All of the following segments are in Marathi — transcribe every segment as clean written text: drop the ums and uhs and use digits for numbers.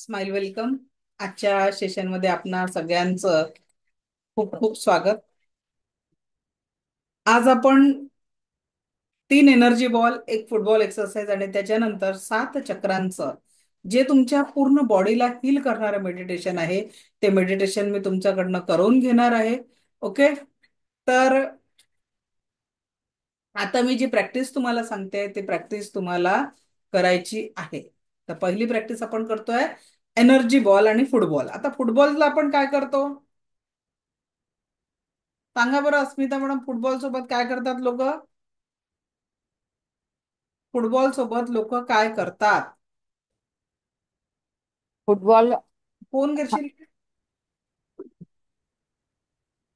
Smile welcome. आजच्या सेशनमध्ये आपणा सगळ्यांचं खूप खूप स्वागत. आज आपण 3 एनर्जी बॉल, एक फुटबॉल एक्सरसाइज आणि त्याच्यानंतर 7 चक्रांचं जे तुमच्या पूर्ण बॉडीला हील करणारं मेडिटेशन आहे ते मेडिटेशन मी तुमच्याकडनं करून घेणार आहे. ओके. तर आता मी जी प्रॅक्टिस तुम्हाला सांगते ती प्रॅक्टिस तुम्हाला करायची आहे. तर पहिली प्रॅक्टिस आपण करतोय एनर्जी बॉल आणि फुटबॉल. आता फुटबॉलला आपण काय करतो सांगा बरं अस्मिता मॅडम, फुटबॉल सोबत काय करतात लोक? फुटबॉल सोबत लोक काय करतात? फुटबॉल फोन करशील?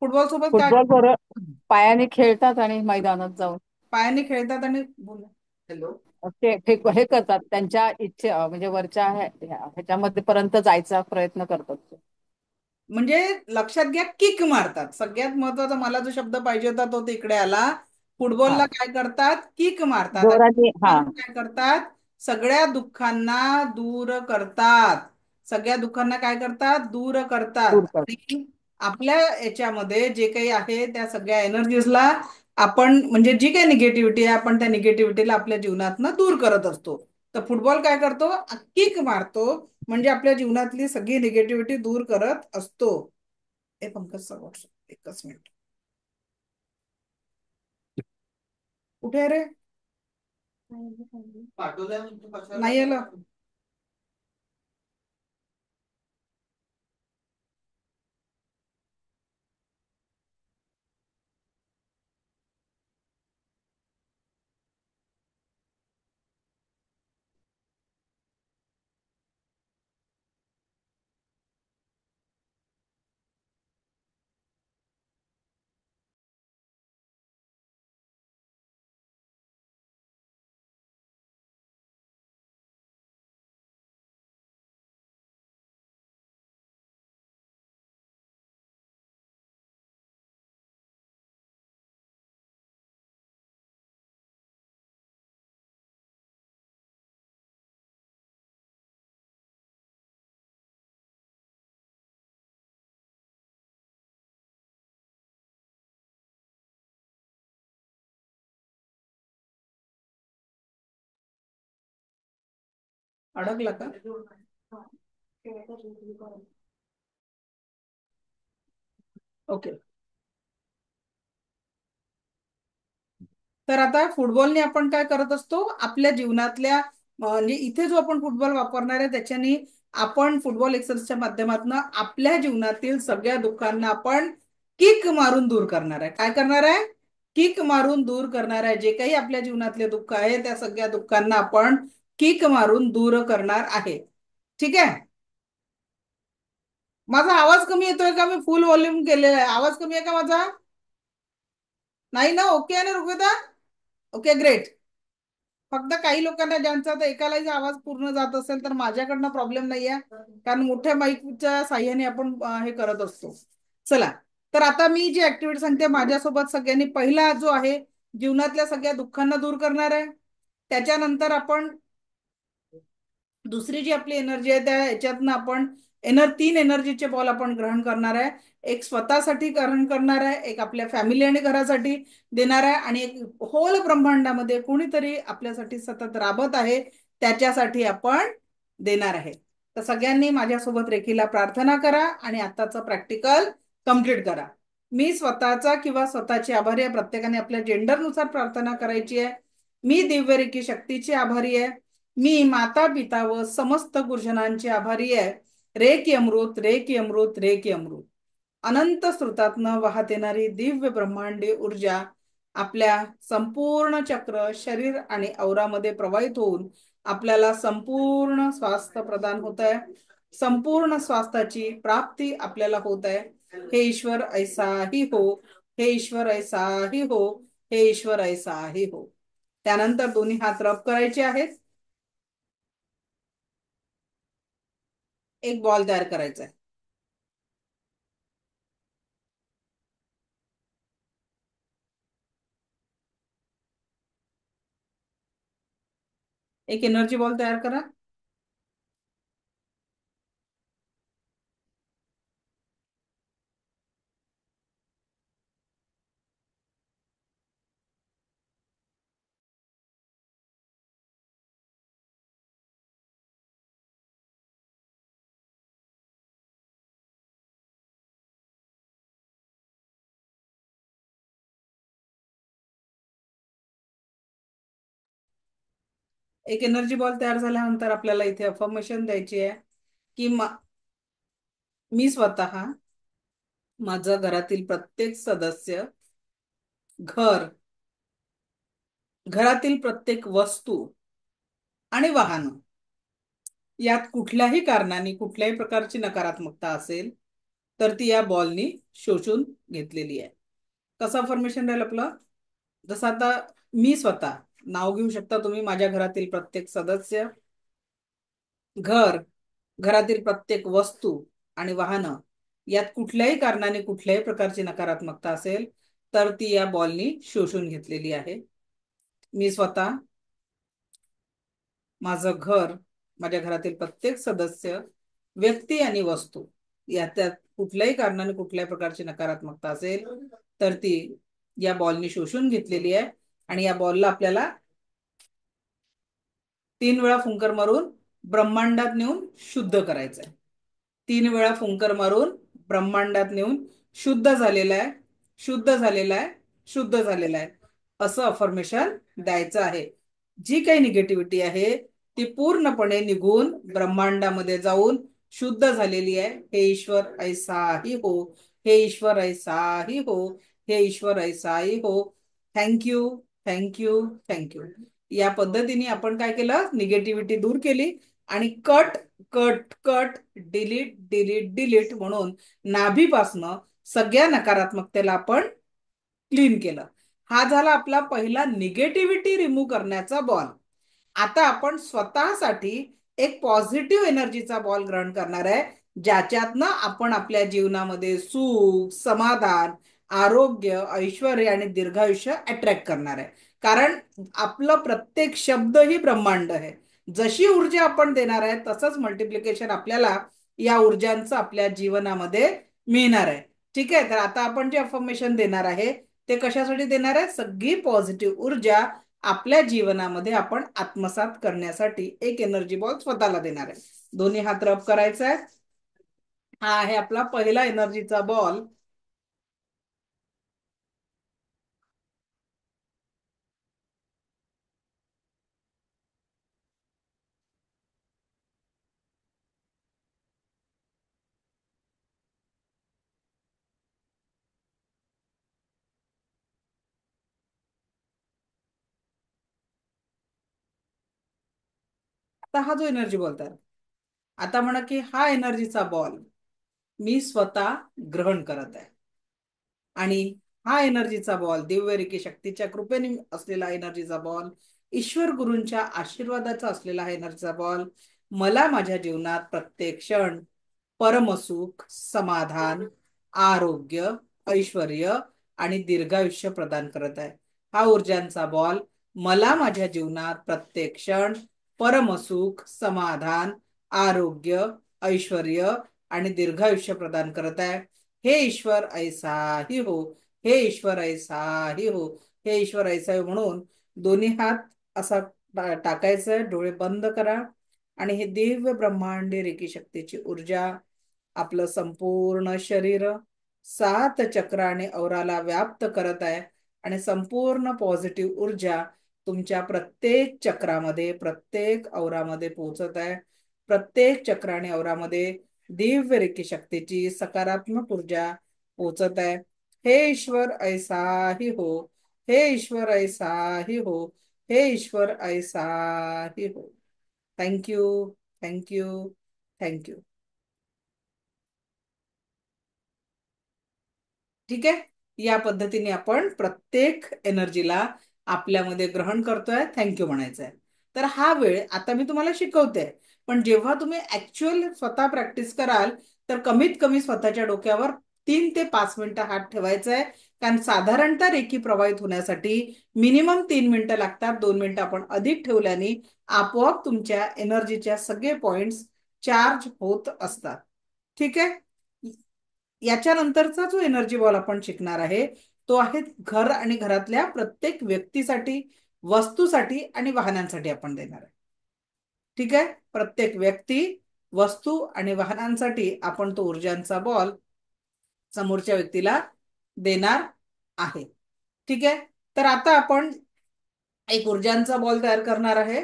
फुटबॉल सोबत काय फुटबॉल बरोबर पायाने खेळतात आणि मैदानात जाऊन पायाने खेळतात आणि बोल. हॅलो. हे करतात त्यांच्या म्हणजे वरच्या ह्याच्यामध्ये पर्यंत जायचा प्रयत्न करतात ते. म्हणजे लक्षात घ्या, किक मारतात. सगळ्यात महत्वाचा मला जो शब्द पाहिजे होता तो तिकडे आला. हा फुटबॉलला काय करतात? किक मारतात. आणि जोराने kick हा मारून काय करतात? सगळ्या दुःखांना दूर करतात. सगळ्या दुःखांना काय करतात? दूर करतात. दूर करतात. आणि आपल्या याच्यामध्ये जे काही आहे त्या सगळ्या एनर्जीजला आपण म्हणजे जी काही निगेटिव्हिटी आहे आपण त्या निगेटिव्हिटीला आपल्या जीवनातनं दूर करत असतो. तर फुटबॉल काय करतो? किक मारतो, म्हणजे आपल्या जीवनातली सगळी निगेटिव्हिटी दूर करत असतो. हे पंकज सर व्हॉट्सअप एकच मिनिट. कुठे आहे रे? नाही आलं. अडकला का? ओके. तर आता फुटबॉलने आपण काय करत असतो आपल्या जीवनातल्या म्हणजे इथे जो आपण फुटबॉल वापरणार आहे त्याच्याने आपण फुटबॉल एक्सरसाइजच्या माध्यमातून आपल्या जीवनातील सगळ्या दुःखांना आपण किक मारून दूर करणार आहे. काय करणार आहे? किक मारून दूर करणार आहे. जे काही आपल्या जीवनातले दुःख आहे त्या सगळ्या दुःखांना आपण किक मारून दूर करणार आहे. ठीक आहे. माझा आवाज कमी येतोय का? मी फुल व्हॉल्यूम केलेला आहे. आवाज कमी आहे का माझा? नाही ना? ओके आहे ना ऋग्वेदा? Okay, great. फक्त काही लोकांना ज्यांचा तर एकालाही आवाज पूर्ण जात असेल तर माझ्याकडनं प्रॉब्लेम नाहीये, कारण मोठ्या माईकच्या साह्याने आपण हे करत असतो. चला. तर आता मी जी ऍक्टिव्हिटी सांगते माझ्यासोबत सगळ्यांनी पहिला जो आहे जीवनातल्या सगळ्या दुःखांना दूर करणार आहे. त्याच्यानंतर आपण दुसरी जी आपली एनर्जी आहे त्या ह्याच्यातनं आपण 3 एनर्जीचे बॉल आपण ग्रहण करणार आहे. एक स्वतःसाठी ग्रहण करणार आहे, एक आपल्या फॅमिली आणि घरासाठी देणार आहे, आणि एक होल ब्रह्मांडामध्ये कोणीतरी आपल्यासाठी सतत राबत आहे त्याच्यासाठी आपण देणार आहे. तर सगळ्यांनी माझ्यासोबत रेखीला प्रार्थना करा आणि आताचं प्रॅक्टिकल कम्प्लीट करा. मी स्वतःचा किंवा स्वतःची आभारी आहे. प्रत्येकाने आपल्या जेंडरनुसार प्रार्थना करायची आहे. मी दिव्य रेखी शक्तीची आभारी आहे. मी माता पिता व समस्त गुरुजनांची आभारी आहे. रे की अमृत, रे की अमृत, रे की अमृत. अनंत स्रोतातनं वाहत येणारी दिव्य ब्रह्मांडी ऊर्जा आपल्या संपूर्ण चक्र, शरीर आणि औरामध्ये प्रवाहित होऊन आपल्याला संपूर्ण स्वास्थ्य प्रदान होत आहे. संपूर्ण स्वास्थ्याची प्राप्ती आपल्याला होत आहे. हे ईश्वर ऐसा ही हो, हे ईश्वर ऐसा ही हो, हे ईश्वर ऐसा ही हो. त्यानंतर दोन्ही हात रब करायचे आहेत. एक बॉल तयार करायचा आहे. एक एनर्जी बॉल तयार करा. एक एनर्जी बॉल तयार झाल्यानंतर आपल्याला इथे अफर्मेशन द्यायची आहे की मी स्वतः, माझं घरातील प्रत्येक सदस्य, घर, घरातील प्रत्येक वस्तू आणि वाहन यात कुठल्याही कारणाने कुठल्याही प्रकारची नकारात्मकता असेल तर ती या बॉलनी शोषून घेतलेली आहे. कसं अफर्मेशन राहील आपलं? जसं आता मी स्वतः, नाव घेऊ शकता तुम्ही, माझ्या घरातील प्रत्येक सदस्य, घर, घरातील प्रत्येक वस्तू आणि वाहनं यात कुठल्याही कारणाने कुठल्याही प्रकारची नकारात्मकता असेल तर ती या बॉलनी शोषून घेतलेली आहे. मी स्वतः, माझं घर, माझ्या घरातील प्रत्येक सदस्य, व्यक्ती आणि वस्तू या त्यात कुठल्याही कारणाने कुठल्याही प्रकारची नकारात्मकता असेल तर ती या बॉलनी शोषून घेतलेली आहे. आणि या बॉलला आपल्याला 3 वेळा फुंकर मारून ब्रह्मांडात नेऊन शुद्ध करायचं आहे. 3 वेळा फुंकर मारून ब्रह्मांडात नेऊन शुद्ध झालेला आहे, शुद्ध झालेला आहे, शुद्ध झालेला आहे असं अफर्मेशन द्यायचं आहे. जी काही निगेटिव्हिटी आहे ती पूर्णपणे निघून ब्रह्मांडामध्ये जाऊन शुद्ध झालेली आहे. हे ईश्वर ऐसाही हो, हे ईश्वर ऐसाही हो, हे ईश्वर ऐसाही हो. Thank you, thank you, thank you. या पद्धतीने आपण काय केलं? निगेटिव्हिटी दूर केली आणि cut, cut, cut, delete, delete, delete म्हणून नाभीपासनं सगळ्या नकारात्मकतेला आपण क्लीन केलं. हा झाला आपला पहिला निगेटिव्हिटी रिमूव्ह करण्याचा बॉल. आता आपण स्वतःसाठी एक पॉझिटिव्ह एनर्जीचा बॉल ग्रहण करणार आहे, ज्याच्यातनं आपण आपल्या जीवनामध्ये सुख, समाधान, आरोग्य, ऐश्वर्य आणि दीर्घायुष्य अट्रॅक्ट करणार आहे. कारण आपलं प्रत्येक शब्द ही ब्रह्मांड आहे. जशी ऊर्जा आपण देणार आहे तसंच मल्टिप्लिकेशन आपल्याला या ऊर्जांचं आपल्या जीवनामध्ये मिळणार आहे. ठीक आहे, तर आता आपण जे अफर्मेशन देणार आहे ते कशासाठी देणार आहे? सगळी पॉझिटिव्ह ऊर्जा आपल्या जीवनामध्ये आपण आत्मसात करण्यासाठी एक एनर्जी बॉल स्वतःला देणार आहे. दोन्ही हात रब करायचा आहे. हा आहे आपला पहिला एनर्जीचा बॉल. आता हा जो एनर्जी बॉल आहे, आता म्हणा की हा एनर्जीचा बॉल मी स्वतः ग्रहण करत आहे. आणि हा एनर्जीचा बॉल दिव्य रेकी शक्तीच्या कृपेने असलेला एनर्जीचा बॉल, ईश्वर गुरूंच्या आशीर्वादाचा असलेला हा एनर्जीचा बॉल मला माझ्या जीवनात प्रत्येक क्षण परमसुख, समाधान, आरोग्य, ऐश्वर्य आणि दीर्घायुष्य प्रदान करत आहे. हा ऊर्जांचा बॉल मला माझ्या जीवनात प्रत्येक क्षण परमसुख, समाधान, आरोग्य, ऐश्वर्य आणि दीर्घायुष्य प्रदान करत आहे. हे ईश्वर ऐसाही हो, हे ईश्वर ऐसाही हो, हे ईश्वर ऐसा हो म्हणून दोन्ही हात असा टाकायचं, डोळे बंद करा आणि हे दिव्य ब्रह्मांडी रेकी शक्तीची ऊर्जा आपलं संपूर्ण शरीर 7 चक्राने औराला व्याप्त करत आहे. आणि संपूर्ण पॉझिटिव्ह ऊर्जा तुमच्या प्रत्येक चक्रामध्ये, प्रत्येक औरामध्ये पोहोचत आहे. प्रत्येक चक्राने औरामध्ये दिव्य रेकी शक्तीची सकारात्मक ऊर्जा पोहोचत आहे. हे ईश्वर ऐसाही हो, हे ईश्वर ऐसाही हो, हे ईश्वर ऐसाही हो. Thank you, thank you, thank you. ठीक आहे, या पद्धतीने आपण प्रत्येक एनर्जीला आपल्यामध्ये ग्रहण करतोय, थँक्यू म्हणायचं आहे. तर हा वेळ आता मी तुम्हाला शिकवते, पण जेव्हा तुम्ही ऍक्च्युअल स्वतः प्रॅक्टिस कराल तर कमीत कमी स्वतःच्या डोक्यावर 3 ते 5 मिनिटं हात ठेवायचा आहे. कारण साधारणतः रेखी प्रवाहित होण्यासाठी मिनिमम 3 मिनिटं लागतात. 2 मिनिटं आपण अधिक ठेवल्याने आपोआप तुमच्या एनर्जीच्या सगळे पॉइंट्स चार्ज होत असतात. ठीक आहे, याच्यानंतरचा जो एनर्जी बॉल आपण शिकणार आहे तो आहे घर आणि घरातल्या प्रत्येक व्यक्तीसाठी, वस्तूसाठी आणि वाहनांसाठी आपण देणार आहे. ठीक आहे, प्रत्येक व्यक्ती, वस्तू आणि वाहनांसाठी आपण तो ऊर्जांचा बॉल समोरच्या व्यक्तीला देणार आहे. ठीक आहे, तर आता आपण एक ऊर्जांचा बॉल तयार करणार आहे.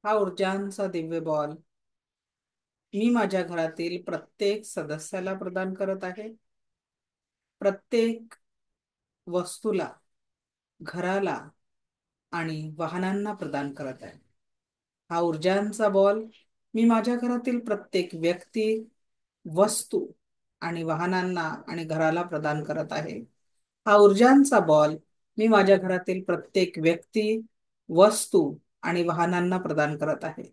हा ऊर्जांचा दिव्य बॉल मी माझ्या घरातील प्रत्येक सदस्याला प्रदान करत आहे. प्रत्येक वस्तूला, घराला आणि वाहनांना प्रदान करत आहे. हा ऊर्जांचा बॉल मी माझ्या घरातील प्रत्येक व्यक्ती, वस्तू आणि वाहनांना आणि घराला प्रदान करत आहे. हा ऊर्जांचा बॉल मी माझ्या घरातील प्रत्येक व्यक्ती, वस्तू आणि वाहनांना प्रदान करत आहे.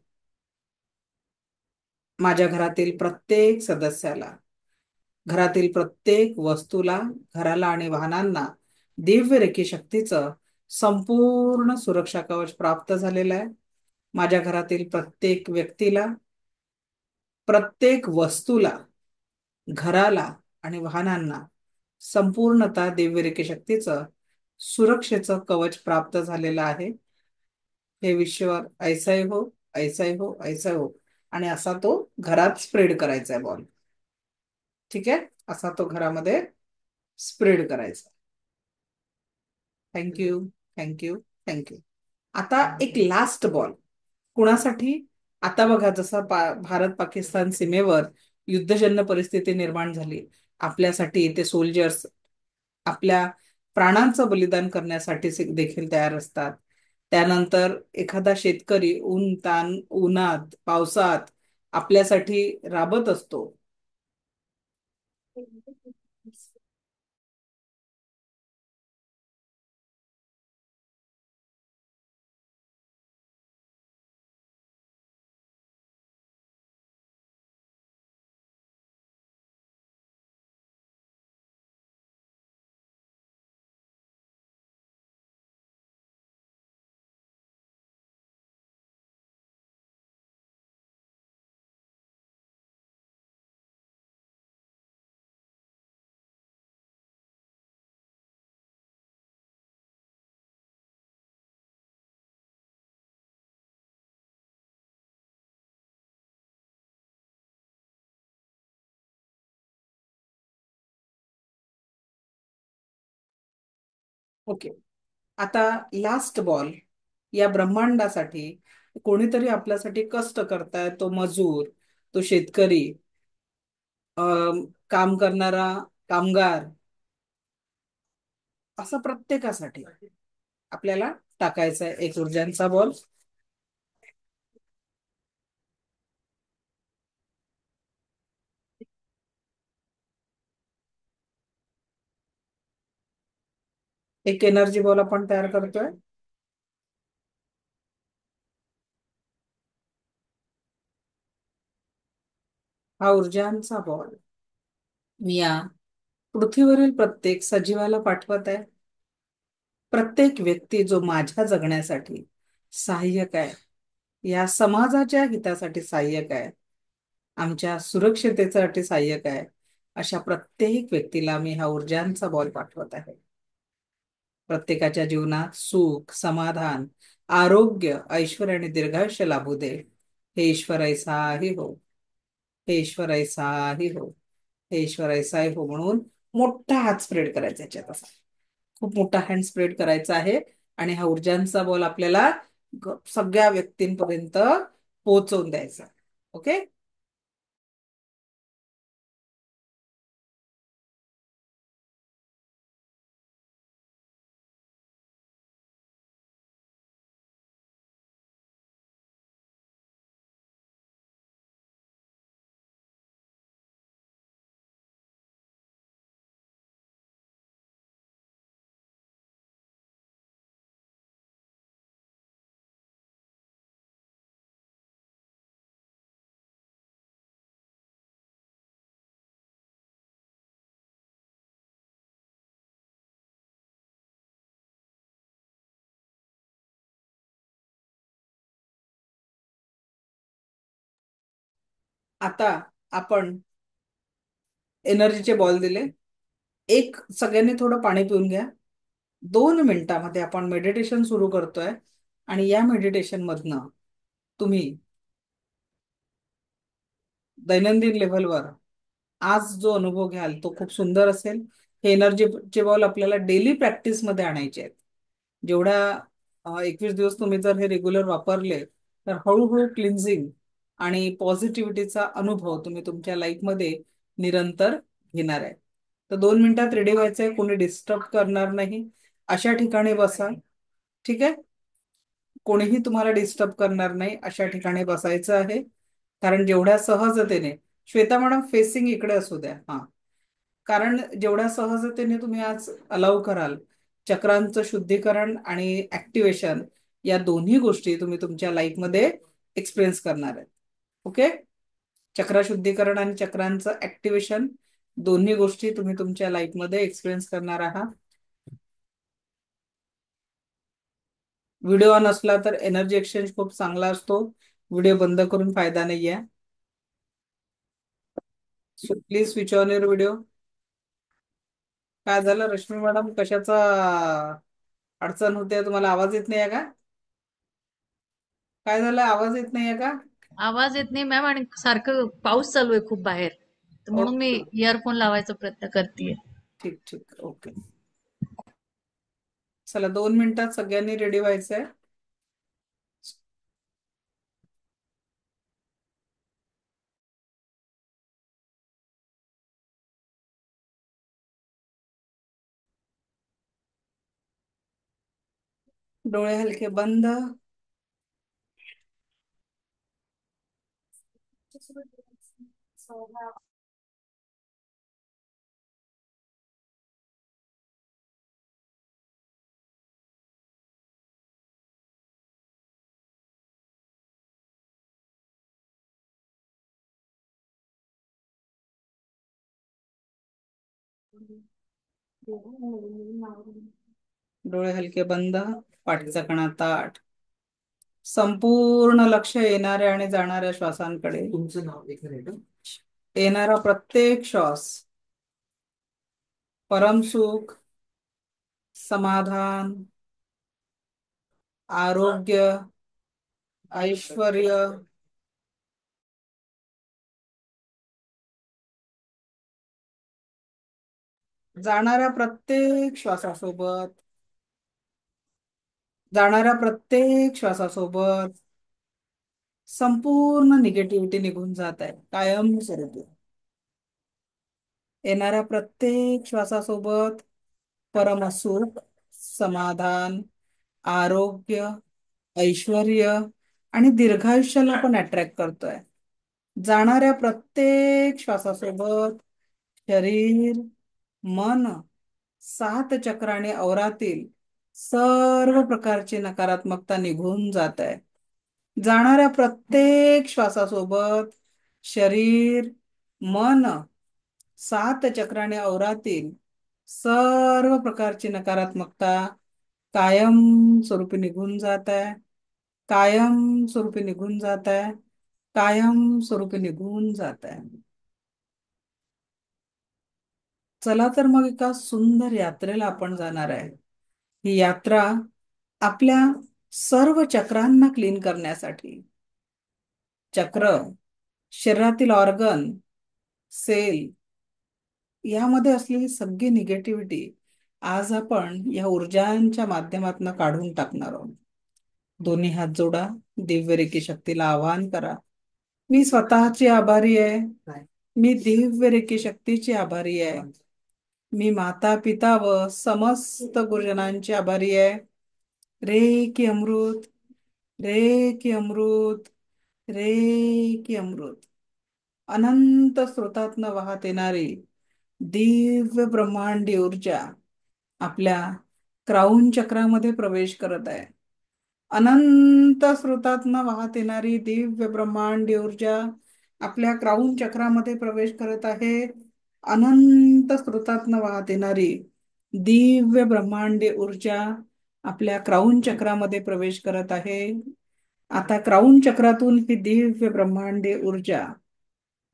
माझ्या घरातील प्रत्येक सदस्याला, घरातील प्रत्येक वस्तूला, घराला आणि वाहनांना दिव्य रेखी शक्तीचं संपूर्ण सुरक्षा कवच प्राप्त झालेलं आहे. माझ्या घरातील प्रत्येक व्यक्तीला, प्रत्येक वस्तूला, घराला आणि वाहनांना संपूर्णतः दिव्य रेखी शक्तीचं सुरक्षेचं कवच प्राप्त झालेलं आहे. हे विश्वावर ऐसा ही हो, ऐसा ही हो, ऐसा ही हो, आणि असा तो घरात स्प्रेड करायचा आहे बॉल. ठीक आहे, असा तो घरामध्ये स्प्रेड करायचा. Thank you, thank you, thank you. आता एक लास्ट बॉल कुणासाठी? आता बघा, जसं भारत पाकिस्तान सीमेवर युद्धजन्य परिस्थिती निर्माण झाली, आपल्यासाठी ते सोल्जर्स आपल्या प्राणांचं बलिदान करण्यासाठी देखील तयार असतात. त्यानंतर एखादा शेतकरी ऊन तान उन्हात पावसात आपल्यासाठी राबत असतो. ओके, आता लास्ट बॉल या ब्रह्मांडासाठी कोणीतरी आपल्यासाठी कष्ट करताय, तो मजूर, तो शेतकरी, काम करणारा कामगार, असं प्रत्येकासाठी आपल्याला टाकायचा आहे एक ऊर्जांचा बॉल. एक एनर्जी बॉल आपण तयार करतोय. हा ऊर्जांचा बॉल मी या पृथ्वीवरील प्रत्येक सजीवाला पाठवत आहे. प्रत्येक व्यक्ती जो माझ्या जगण्यासाठी सहाय्यक आहे, या समाजाच्या हितासाठी सहाय्यक आहे, आमच्या सुरक्षिततेसाठी सहाय्यक आहे, अशा प्रत्येक व्यक्तीला मी हा ऊर्जांचा बॉल पाठवत आहे. प्रत्येकाच्या जीवनात सुख, समाधान, आरोग्य, ऐश्वर्य आणि दीर्घायुष्य लाभू दे. हे ईश्वर ऐसाही हो, हे ईश्वर ऐसाही हो, हे ईश्वर ऐसाही हो, म्हणून मोठा हात स्प्रेड करायचा याच्यात असा. खूप मोठा हँड स्प्रेड करायचा आहे आणि हा ऊर्जांचा बॉल आपल्याला सगळ्या व्यक्तींपर्यंत पोहोचवून द्यायचा. ओके. आता आपण एनर्जीचे बॉल दिले. एक सगळ्यांनी थोडं पाणी पिऊन घ्या. 2 मिनिटामध्ये आपण मेडिटेशन सुरू करतोय आणि या मेडिटेशन मधनं तुम्ही दैनंदिन लेव्हलवर आज जो अनुभव घ्याल तो खूप सुंदर असेल. हे एनर्जीचे बॉल आपल्याला डेली प्रॅक्टिस मध्ये आणायचे आहेत. जेवढ्या 21 दिवस तुम्ही जर हे रेग्युलर वापरले, तर हळूहळू क्लिन्झिंग आणि पॉझिटिव्हिटीचा अनुभव तुम्ही तुमच्या लाईफमध्ये निरंतर घेणार आहे. तर 2 मिनिटात रेडी व्हायचंय, कोणी डिस्टर्ब करणार नाही अशा ठिकाणी बसा. ठीक आहे, कोणीही तुम्हाला डिस्टर्ब करणार नाही अशा ठिकाणी बसायचं आहे. कारण जेवढ्या सहजतेने, श्वेता मॅडम फेसिंग इकडे असू द्या, हा, कारण जेवढ्या सहजतेने तुम्ही आज अलाव कराल, चक्रांचं शुद्धीकरण आणि ऍक्टिव्हेशन या दोन्ही गोष्टी तुम्ही तुमच्या लाईफमध्ये एक्सपिरियन्स करणार आहेत. ओके, चक्र शुद्धीकरण आणि चक्रांचं ऍक्टिव्हेशन दोन्ही गोष्टी तुम्ही तुमच्या लाईफमध्ये एक्सपिरियन्स करणार आहात. व्हिडिओ ऑन असला तर एनर्जी एक्सचेंज खूप चांगला असतो, व्हिडिओ बंद करून फायदा नाहीये. So please switch on your video. काय झालं रश्मी मॅडम, कशाचा अडचण होते, तुम्हाला आवाज येत नाहीये का? काय झालं, आवाज येत नाहीये का? आवाज येत नाही मॅम, आणि सारखं पाऊस चालू आहे खूप बाहेर, तर म्हणून मी ओके, इयरफोन लावायचा प्रयत्न करतेय. ठीक ठीक, ओके. चला 2 मिनिटात सगळ्यांनी रेडी व्हायचंय. डोळे हलके बंद. डोळे हलके बंद, पाठीचा कणा ताठ, संपूर्ण लक्ष येणाऱ्या आणि जाणाऱ्या श्वासांकडे. तुमचं नाव एक मिनिट. येणारा प्रत्येक श्वास परम सुख, समाधान, आरोग्य, ऐश्वर्य, जाणाऱ्या प्रत्येक श्वासासोबत, जाणाऱ्या प्रत्येक श्वासासोबत संपूर्ण निगेटिव्हिटी निघून जात आहे कायम स्वरूपी. येणाऱ्या प्रत्येक श्वासासोबत परमसुख, समाधान, आरोग्य, ऐश्वर्य आणि दीर्घायुष्याला पण अट्रॅक्ट करतोय. जाणाऱ्या प्रत्येक श्वासासोबत शरीर, मन, 7 चक्र आणि अवरातील सर्व प्रकारची नकारात्मकता निघून जात आहे. जाणाऱ्या प्रत्येक श्वासासोबत शरीर, मन, 7 चक्र आणि अवरातील सर्व प्रकारची नकारात्मकता कायम स्वरूपी निघून जात आहे, कायम स्वरूपी निघून जात आहे, कायम स्वरूपी निघून जात आहे. चला तर मग एका सुंदर यात्रेला आपण जाणार आहे. ही यात्रा आपल्या सर्व चक्रांना क्लीन करण्यासाठी, चक्र, शरीरातील ऑर्गन, सेल यामध्ये असलेली सगळी निगेटिव्हिटी आज आपण या ऊर्जांच्या माध्यमातून काढून टाकणार आहोत. दोन्ही हात जोडा, दिव्य रेकी शक्तीला आवाहन करा. मी स्वतःची आभारी आहे, मी दिव्य रेकी शक्तीची आभारी आहे, मी माता पिता व समस्त गुरुजनांची आभारी आहे. रे की अमृत, रे की अमृत, रे की अमृत. अनंत स्रोतातनं वाहत येणारी दिव्य ब्रह्मांडी ऊर्जा आपल्या क्राऊन चक्रामध्ये प्रवेश करत आहे. अनंत स्रोतातनं वाहत येणारी दिव्य ब्रह्मांडी ऊर्जा आपल्या क्राऊन चक्रामध्ये प्रवेश करत आहे. अनंत स्रोतातनं वाहत येणारी दिव्य ब्रह्मांडी ऊर्जा आपल्या क्राऊन चक्रामध्ये प्रवेश करत आहे. आता क्राऊन चक्रातून ही दिव्य ब्रह्मांडी ऊर्जा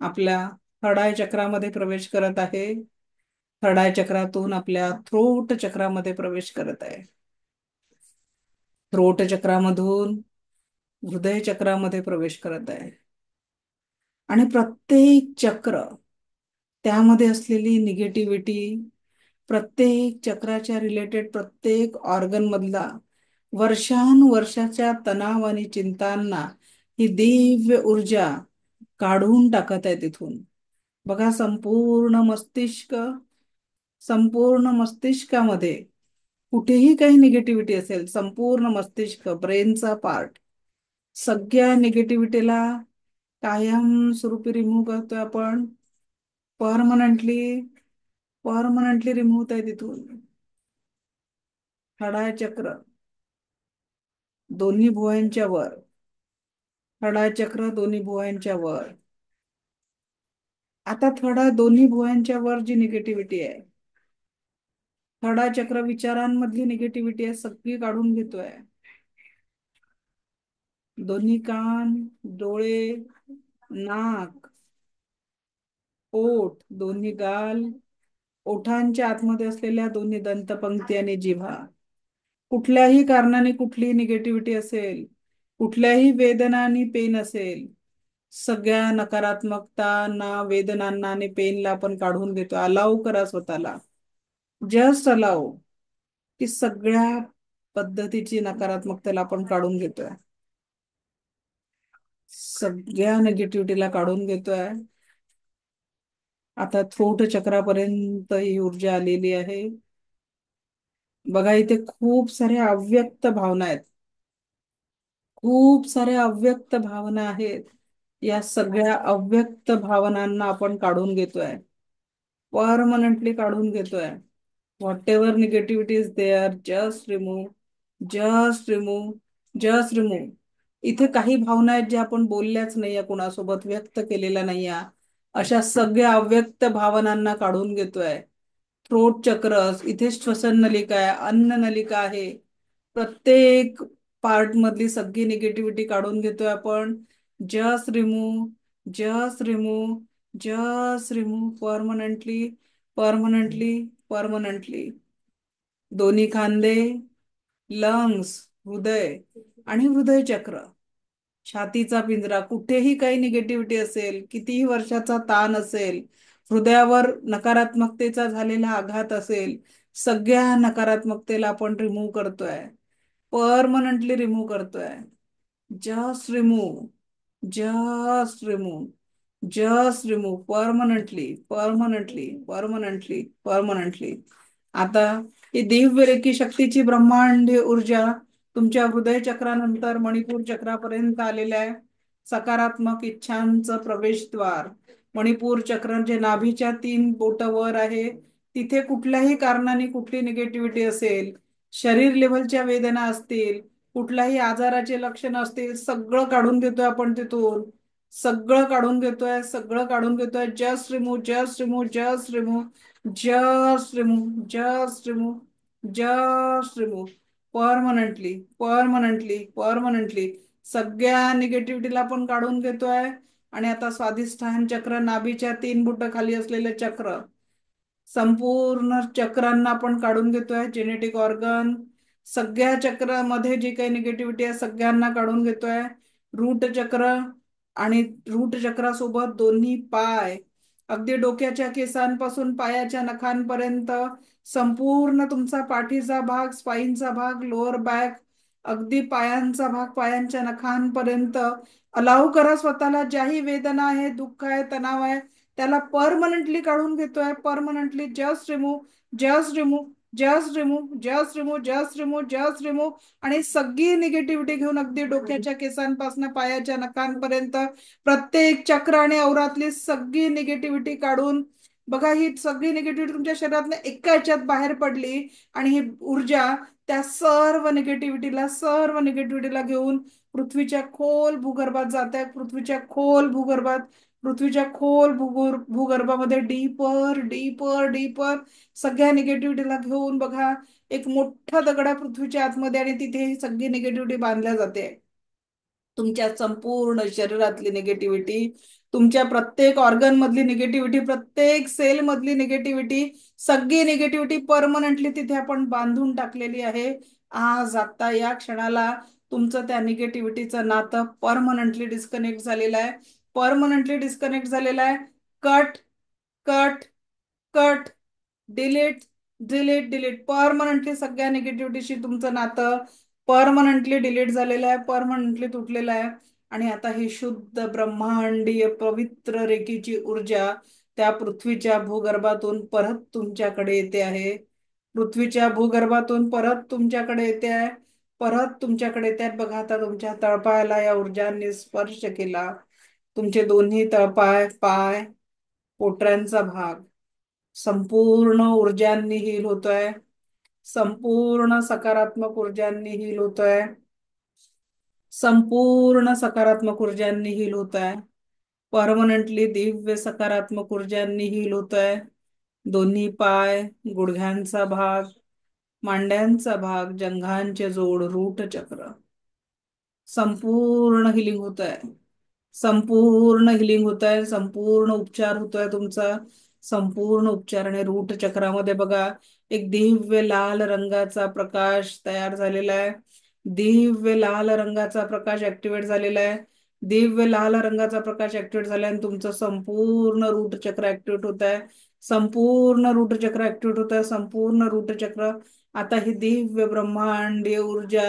आपल्या थर्ड आय चक्रामध्ये प्रवेश करत आहे. थर्ड आय चक्रातून आपल्या थ्रोट चक्रामध्ये प्रवेश करत आहे. थ्रोट चक्रामधून हृदय चक्रामध्ये प्रवेश करत आहे. आणि प्रत्येक चक्र, त्यामध्ये असलेली निगेटिव्हिटी, प्रत्येक चक्राच्या रिलेटेड प्रत्येक ऑर्गन मधला वर्षानुवर्षाच्या तणाव आणि चिंतांना ही दिव्य ऊर्जा काढून टाकत आहे तिथून. बघा, संपूर्ण मस्तिष्कामध्ये कुठेही काही निगेटिव्हिटी असेल, संपूर्ण मस्तिष्क, ब्रेनचा पार्ट, सगळ्या निगेटिव्हिटीला कायमस्वरूपी रिमूव्ह करतोय आपण. परमनंटली परमनंटली रिमूव्ह होत आहे तिथून. हृदय चक्र दोन्ही भुवयांच्या वर, हृदय चक्र दोन्ही भुवयांच्या वर. आता दोन्ही भुवयांच्या वर जी निगेटिव्हिटी आहे, हृदय चक्र विचारांमधली निगेटिव्हिटी आहे, सगळी काढून घेतोय. दोन्ही कान, डोळे, नाक, ओठ, दोन्ही गाल, ओठांच्या आतमध्ये असलेल्या दोन्ही दंतपंक्ती आणि जिव्हा. कुठल्याही कारणाने कुठलीही निगेटिव्हिटी असेल, कुठल्याही वेदना आणि पेन असेल, सगळ्या नकारात्मकता, वेदनांना आणि पेनला आपण काढून घेतो. अलाव करा स्वतःला, जस्ट अलाव, की सगळ्या पद्धतीची नकारात्मकतेला आपण काढून घेतोय. सगळ्या निगेटिव्हिटीला काढून घेतोय. आता थ्रोट चक्रापर्यंत ही ऊर्जा आलेली आहे. बघा, इथे खूप साऱ्या अव्यक्त भावना आहेत, खूप साऱ्या अव्यक्त भावना आहेत. या सगळ्या अव्यक्त भावनांना आपण काढून घेतोय, परमनंटली काढून घेतोय. Whatever negativity is there, just remove, just remove, just remove. इथे काही भावना आहेत ज्या आपण बोलल्याच नाहीये, कुणासोबत व्यक्त केलेल्या नाहीये, अशा सगळ्या अव्यक्त भावनांना काढून घेतोय. थ्रोट चक्र, इथे श्वसन नलिका आहे, अन्न नलिका आहे, प्रत्येक पार्ट मधली सगळी निगेटिव्हिटी काढून घेतोय आपण. Just remove, just remove, just remove, permanently, permanently, permanently. दोन्ही खांदे, लंग्स, हृदय आणि हृदय चक्र, छातीचा पिंजरा, कुठेही काही निगेटिव्हिटी असेल, कितीही वर्षाचा ताण असेल, हृदयावर नकारात्मकतेचा झालेला आघात असेल, सगळ्या नकारात्मकतेला आपण रिमूव्ह करतोय, परमनंटली रिमूव्ह करतोय. Just remove, just remove, just remove, permanently, permanently, permanently, permanently. आता ही दिव्य रेखी शक्तीची ब्रह्मांडीय ऊर्जा तुमच्या हृदय चक्रानंतर मणिपूर चक्रापर्यंत आलेल्या आहे. सकारात्मक इच्छांचं प्रवेशद्वार, मणिपूर चक्र जे नाभीच्या 3 बोट वर आहे, तिथे कुठल्याही कारणाने कुठली निगेटिव्हिटी असेल, शरीर लेव्हलच्या वेदना असतील, कुठल्याही आजाराचे लक्षण असतील, सगळं काढून घेतोय आपण तिथून. सगळं काढून घेतोय, सगळं काढून घेतोय. Just remove, just remove, just remove, just remove, just remove, just remove, permanently, permanently, permanently. सगळ्या निगेटिव्हिटीला आपण काढून घेतोय. आणि आता स्वाधिष्ठान चक्र, नाभीच्या 3 बोट खाली असलेले चक्र, संपूर्ण चक्रांना आपण काढून घेतोय. जेनेटिक ऑर्गन, सगळ्या चक्रामध्ये जी काही निगेटिव्हिटी आहे सगळ्यांना काढून घेतोय. रूट चक्र आणि रूट चक्रासोबत दोन्ही पाय, अगदी डोक्याच्या केसांपासून पायाच्या नखांपर्यंत, संपूर्ण तुमचा पाठीचा भाग, स्पाईनचा भाग, लोअर बॅक, अगदी पायांचा भाग, पायांच्या नखांपर्यंत. अलाव करा स्वतःला, ज्याही वेदना आहे, दुःख आहे, तणाव आहे, त्याला परमनंटली काढून घेतोय. Permanently, just remove, just remove, just remove, just remove, just remove, just remove. आणि सगळी निगेटिव्हिटी घेऊन अगदी डोक्याच्या केसांपासून पायाच्या नखांपर्यंत प्रत्येक चक्र आणि अवरातली सगळी निगेटिव्हिटी काढून. बघा, ही सगळी निगेटिव्हिटी तुमच्या शरीरातनं एका ह्याच्यात बाहेर पडली आणि ही ऊर्जा त्या सर्व निगेटिव्हिटीला घेऊन पृथ्वीच्या खोल भूगर्भात जात आहे. पृथ्वीच्या खोल भूगर्भामध्ये डीपर, डीपर, डीपर सगळ्या निगेटिव्हिटीला घेऊन. बघा, एक मोठा दगड आहे पृथ्वीच्या आतमध्ये आणि तिथे ही सगळी निगेटिव्हिटी बांधल्या जाते. तुमच्या संपूर्ण शरीरातली निगेटिव्हिटी, तुमच्या प्रत्येक ऑर्गन मधली निगेटिव्हिटी, प्रत्येक सेल मधली निगेटिव्हिटी, सगळी निगेटिव्हिटी परमनंटली तिथे आपण बांधून टाकलेली आहे. आज आता या क्षणाला तुमचं त्या निगेटिव्हिटीचं नातं परमनंटली डिस्कनेक्ट झालेलं आहे, परमनंटली डिस्कनेक्ट झालेलं आहे. Cut, cut, cut, delete, delete, delete. Permanently सगळ्या निगेटिव्हिटीशी तुमचं नातं परमनंटली डिलीट झालेलं आहे, परमनंटली तुटलेलं आहे. आणि आता ही शुद्ध ब्रह्मांडीय पवित्र रेखीची ऊर्जा त्या पृथ्वीच्या भूगर्भातून परत तुमच्याकडे येते आहे. पृथ्वीच्या भूगर्भातून परत तुमच्याकडे येते आहे. परत तुमच्याकडे येतात. बघा आता तुमच्या तळपायाला या ऊर्जांनी स्पर्श केला. तुमचे दोन्ही तळपाय, पाय, पोटऱ्यांचा भाग संपूर्ण ऊर्जांनी हील होतोय. संपूर्ण सकारात्मक ऊर्जांनी हील होतोय. संपूर्ण सकारात्मक ऊर्जांनी हील होत आहे. परमनंटली दिव्य सकारात्मक ऊर्जांनी हील होत आहे. दोन्ही पाय, गुडघ्यांचा भाग, मांड्यांचा भाग, जंघांचे जोड, रूट चक्र संपूर्ण हिलिंग होत आहे. संपूर्ण हिलिंग होत आहे. संपूर्ण उपचार होतोय तुमचा. संपूर्ण उपचार. आणि रूट चक्रामध्ये बघा एक दिव्य लाल रंगाचा प्रकाश तयार झालेला आहे. दिव्य लाल रंगाचा प्रकाश ऍक्टिव्हेट झालेला आहे. दिव्य लाल रंगाचा प्रकाश ऍक्टिव्हेट झाला आणि तुमचं संपूर्ण रूट चक्र ऍक्टिव्हेट होत आहे. संपूर्ण रूट चक्र ऍक्टिव्हेट होत आहे. संपूर्ण रूट चक्र. आता ही दिव्य ब्रह्मांडीय ऊर्जा,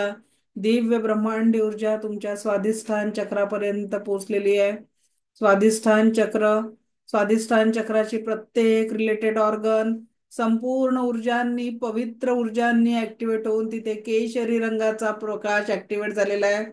दिव्य ब्रह्मांडीय ऊर्जा तुमच्या स्वाधिष्ठान चक्रापर्यंत पोहोचलेली आहे. स्वाधिष्ठान चक्र, स्वाधिष्ठान चक्राची प्रत्येक रिलेटेड ऑर्गन संपूर्ण ऊर्जांनी, पवित्र ऊर्जांनी ऍक्टिव्हेट होऊन तिथे केशरी रंगाचा प्रकाश ऍक्टिव्हेट झालेला आहे.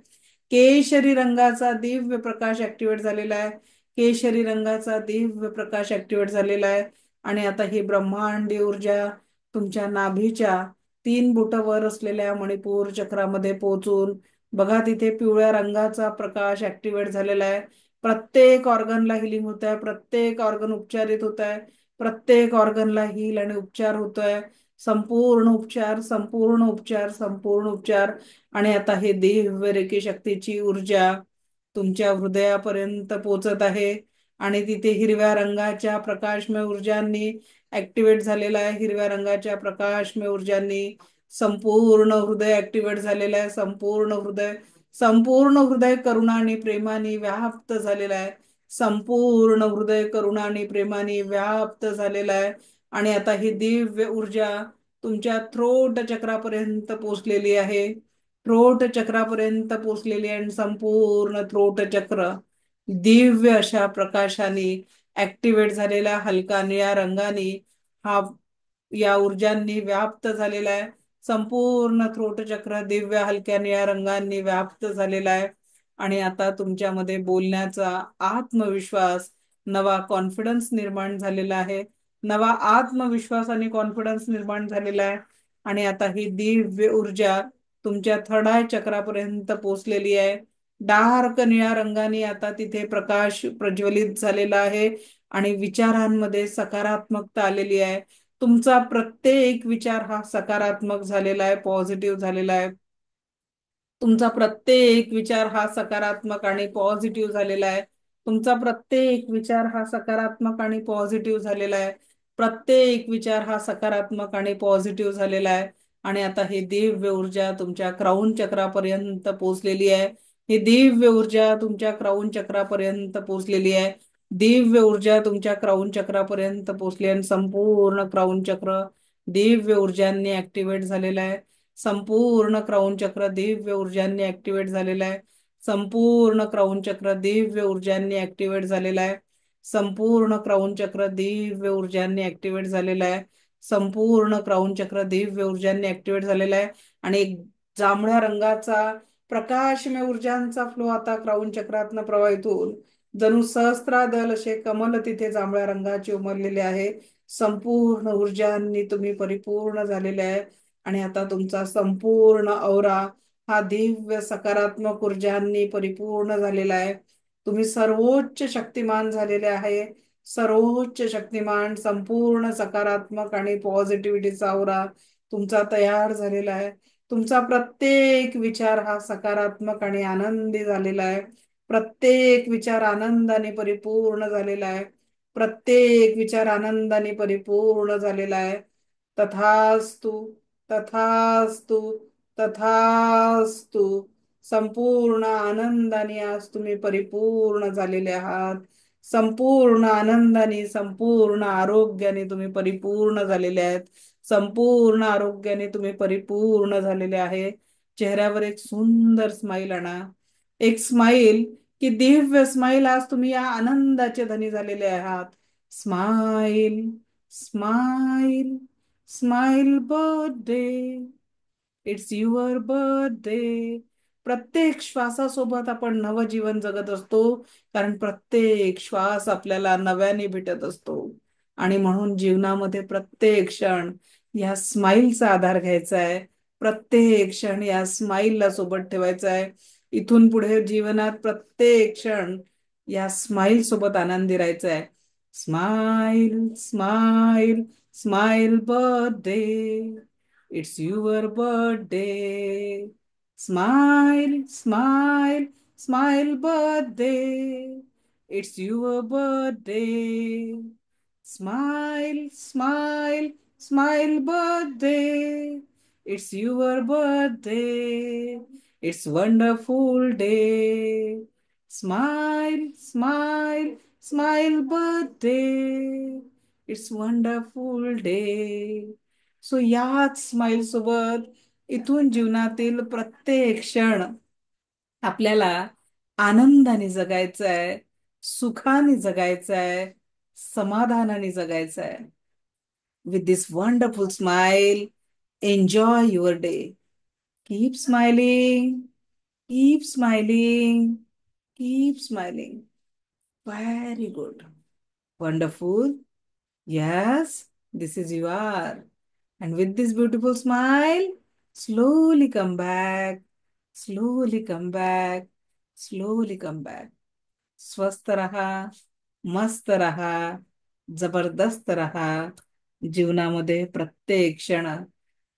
केशरी रंगाचा दिव्य प्रकाश ऍक्टिव्हेट झालेला आहे. केशरी रंगाचा दिव्य प्रकाश ऍक्टिव्हेट झालेला आहे. आणि आता ही ब्रह्मांडीय ऊर्जा तुमच्या नाभीच्या 3 बोट वर असलेल्या मणिपूर चक्रामध्ये पोहोचून बघा तिथे पिवळ्या रंगाचा प्रकाश ऍक्टिव्हेट झालेला आहे. प्रत्येक ऑर्गनला हिलिंग होत आहे. प्रत्येक ऑर्गन उपचारित होत आहे. प्रत्येक ऑर्गनला हील आणि उपचार होतोय. संपूर्ण उपचार, संपूर्ण उपचार, संपूर्ण उपचार. आणि आता हे दिव्य रेखी शक्तीची ऊर्जा तुमच्या हृदयापर्यंत पोहोचत आहे. आणि तिथे हिरव्या रंगाच्या प्रकाशमय ऊर्जांनी ऍक्टिव्हेट झालेला आहे. हिरव्या रंगाच्या प्रकाशमय ऊर्जांनी संपूर्ण हृदय ऍक्टिव्हेट झालेलं आहे. संपूर्ण हृदय, संपूर्ण हृदय करुणा आणि प्रेमाने व्याप्त झालेला आहे. संपूर्ण हृदय करुणा आणि प्रेमाने व्याप्त झालेला आहे. आणि आता ही दिव्य ऊर्जा तुमच्या थ्रोट चक्रापर्यंत पोहोचलेली आहे. थ्रोट चक्रापर्यंत पोहोचलेली आहे. आणि संपूर्ण थ्रोट चक्र दिव्य अशा प्रकाशाने ऍक्टिव्हेट झालेला, हलका निळ्या रंगाने हा या ऊर्जांनी व्याप्त झालेला आहे. संपूर्ण थ्रोट चक्र दिव्य हलक्या निळ्या रंगांनी व्याप्त झालेला आहे. आणि आता तुमच्यामध्ये बोलण्याचा आत्मविश्वास, नवा कॉन्फिडन्स निर्माण झालेला आहे. नवा आत्मविश्वास आणि कॉन्फिडन्स निर्माण झालेला आहे. आणि आता ही दिव्य ऊर्जा तुमच्या थर्ड आय चक्रापर्यंत पोहोचलेली आहे. डार्क निळ्या रंगाने आता तिथे प्रकाश प्रज्वलित झालेला आहे. आणि विचारांमध्ये सकारात्मकता आलेली आहे. तुमचा प्रत्येक विचार हा सकारात्मक झालेला आहे, पॉझिटिव्ह झालेला आहे. तुमचा प्रत्येक विचार हा सकारात्मक आणि पॉझिटिव्ह झालेला आहे. तुमचा प्रत्येक विचार हा सकारात्मक आणि पॉझिटिव्ह झालेला आहे. प्रत्येक विचार हा सकारात्मक आणि पॉझिटिव्ह झालेला आहे. आणि आता ही दिव्य ऊर्जा तुमच्या क्राऊन चक्रापर्यंत पोहोचलेली आहे. ही दिव्य ऊर्जा तुमच्या क्राऊन चक्रापर्यंत पोहोचलेली आहे. दिव्य ऊर्जा तुमच्या क्राऊन चक्रापर्यंत पोहोचली आणि संपूर्ण क्राऊन चक्र दिव्य ऊर्जांनी ऍक्टिव्हेट झालेलं आहे. संपूर्ण क्राऊन चक्र दिव्य ऊर्जांनी ऍक्टिव्हेट झालेलं आहे. संपूर्ण क्राऊन चक्र दिव्य ऊर्जांनी ऍक्टिव्हेट झालेलं आहे. संपूर्ण क्राऊन चक्र दिव्य ऊर्जांनी ऍक्टिव्हेट झालेलं आहे. संपूर्ण क्राऊन चक्र दिव्य ऊर्जांनी ऍक्टिव्हेट झालेलं आहे. आणि एक जांभळ्या रंगाचा प्रकाशमय ऊर्जांचा फ्लो आता क्राऊन चक्रातनं प्रवाहित होऊन जणू सहस्त्रादल असे कमल तिथे जांभळ्या रंगाचे उमललेले आहे. संपूर्ण ऊर्जांनी तुम्ही परिपूर्ण झालेले आहे. आणि आता तुमचा संपूर्ण औरा हा दिव्य सकारात्मक ऊर्जांनी परिपूर्ण झालेला आहे. तुम्ही सर्वोच्च शक्तिमान झालेले आहे. सर्वोच्च शक्तिमान, संपूर्ण सकारात्मक आणि पॉझिटिव्हिटीचा औरा तुमचा तयार झालेला आहे. तुमचा प्रत्येक विचार हा सकारात्मक आणि आनंदी झालेला आहे. प्रत्येक विचार आनंदाने परिपूर्ण झालेला आहे. प्रत्येक विचार आनंदाने परिपूर्ण झालेला आहे. तथास्तु, तथास्तु, तथास्तु. संपूर्ण आनंदाने आज तुम्ही परिपूर्ण झालेले आहात. संपूर्ण आनंदाने, संपूर्ण आरोग्याने तुम्ही परिपूर्ण झालेले आहेत. संपूर्ण आरोग्याने तुम्ही परिपूर्ण झालेले आहे. चेहऱ्यावर एक सुंदर स्माइल आणा. एक स्माईल, की दिव्य स्माईल, आज तुम्ही या आनंदाचे धनी झालेले आहात. Smile, smile, smile birthday, it's your birthday. प्रत्येक श्वासासोबत आपण नवजीवन जगत असतो, कारण प्रत्येक श्वास आपल्याला नव्याने भेटत असतो. आणि म्हणून जीवनामध्ये प्रत्येक क्षण या स्माईलचा आधार घ्यायचा आहे. प्रत्येक क्षण या स्माईलला सोबत ठेवायचा आहे. इथून पुढे जीवनात प्रत्येक क्षण या स्माईल सोबत आनंदी राहायचं आहे. Smile, smile, smile birthday, it's your birthday. Smile, smile, smile birthday, it's your birthday. Smile, smile, smile birthday, it's your birthday. It's wonderful day. Smile, smile, smile birthday, it's wonderful day. So याच स्माईल सोबत इथून जीवनातील प्रत्येक क्षण आपल्याला आनंदाने जगायचं आहे, सुखाने जगायचं आहे, समाधानाने जगायचं आहे. With this wonderful smile, enjoy your day. Keep smiling, keep smiling, keep smiling. Very good. Wonderful. Yes, this is you are. And with this beautiful smile, slowly come back, slowly come back, slowly come back. स्वस्थ रहा, मस्त रहा, जबरदस्त रहा. जीवनामध्ये प्रत्येक क्षण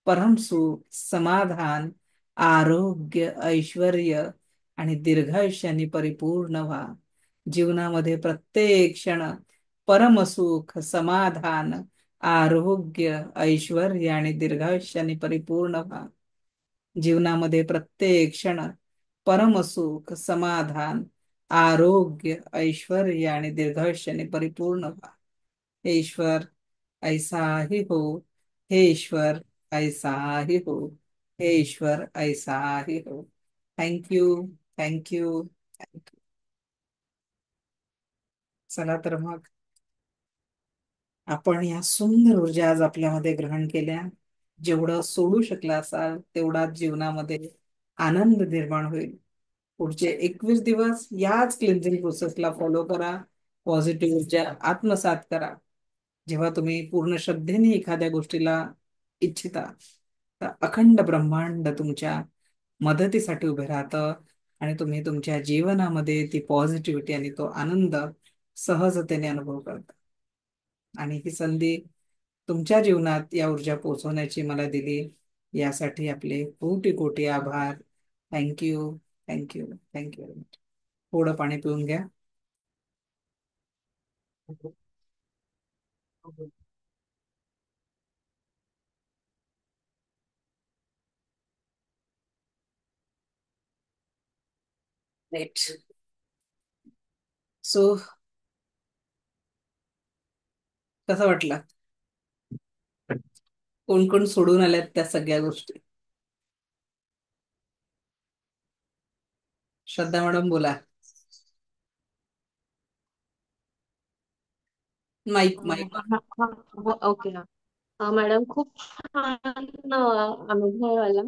परमसुख, समाधान, आरोग्य, ऐश्वर्य आणि दीर्घायुष्याने परिपूर्ण व्हा. जीवनामध्ये प्रत्येक क्षण परमसुख, समाधान, आरोग्य, ऐश्वर्य आणि दीर्घायुष्याने परिपूर्ण व्हा. जीवनामध्ये प्रत्येक क्षण परमसुख, समाधान, आरोग्य, ऐश्वर्य आणि दीर्घायुष्याने परिपूर्ण व्हा. हे ईश्वर ऐसा ही हो. हे ईश्वर ऐसा ही हो. हे ईश्वर ऐसा ही हो. Thank you, thank you, thank you. चला तर मग आपण या सुंदर ऊर्जा आज आपल्यामध्ये ग्रहण केल्या. जेवढं सोडू शकला असाल तेवढाच जीवनामध्ये आनंद निर्माण होईल. पुढचे 21 दिवस याच क्लिन्झिंग प्रोसेसला फॉलो करा. पॉझिटिव्ह ऊर्जा आत्मसात करा. जेव्हा तुम्ही पूर्ण श्रद्धेने एखाद्या गोष्टीला इच्छिता, तर अखंड ब्रह्मांड तुमच्या मदतीसाठी उभे राहतं आणि तुम्ही तुमच्या जीवनामध्ये ती पॉझिटिव्हिटी आणि तो आनंद सहजतेने अनुभव करता. आणि ही संधी तुमच्या जीवनात या ऊर्जा पोहोचवण्याची मला दिली, यासाठी आपले कोटी कोटी आभार. Thank you, thank you, thank you very much. थोडं पाणी पिऊन घ्या. राईट. सो कसं वाटलं? कोण कोण सोडून आल्यात त्या सगळ्या गोष्टी? श्रद्धा मॅडम बोला. Mic, mic. ओके. मॅडम, खूप छान अनुभव आला.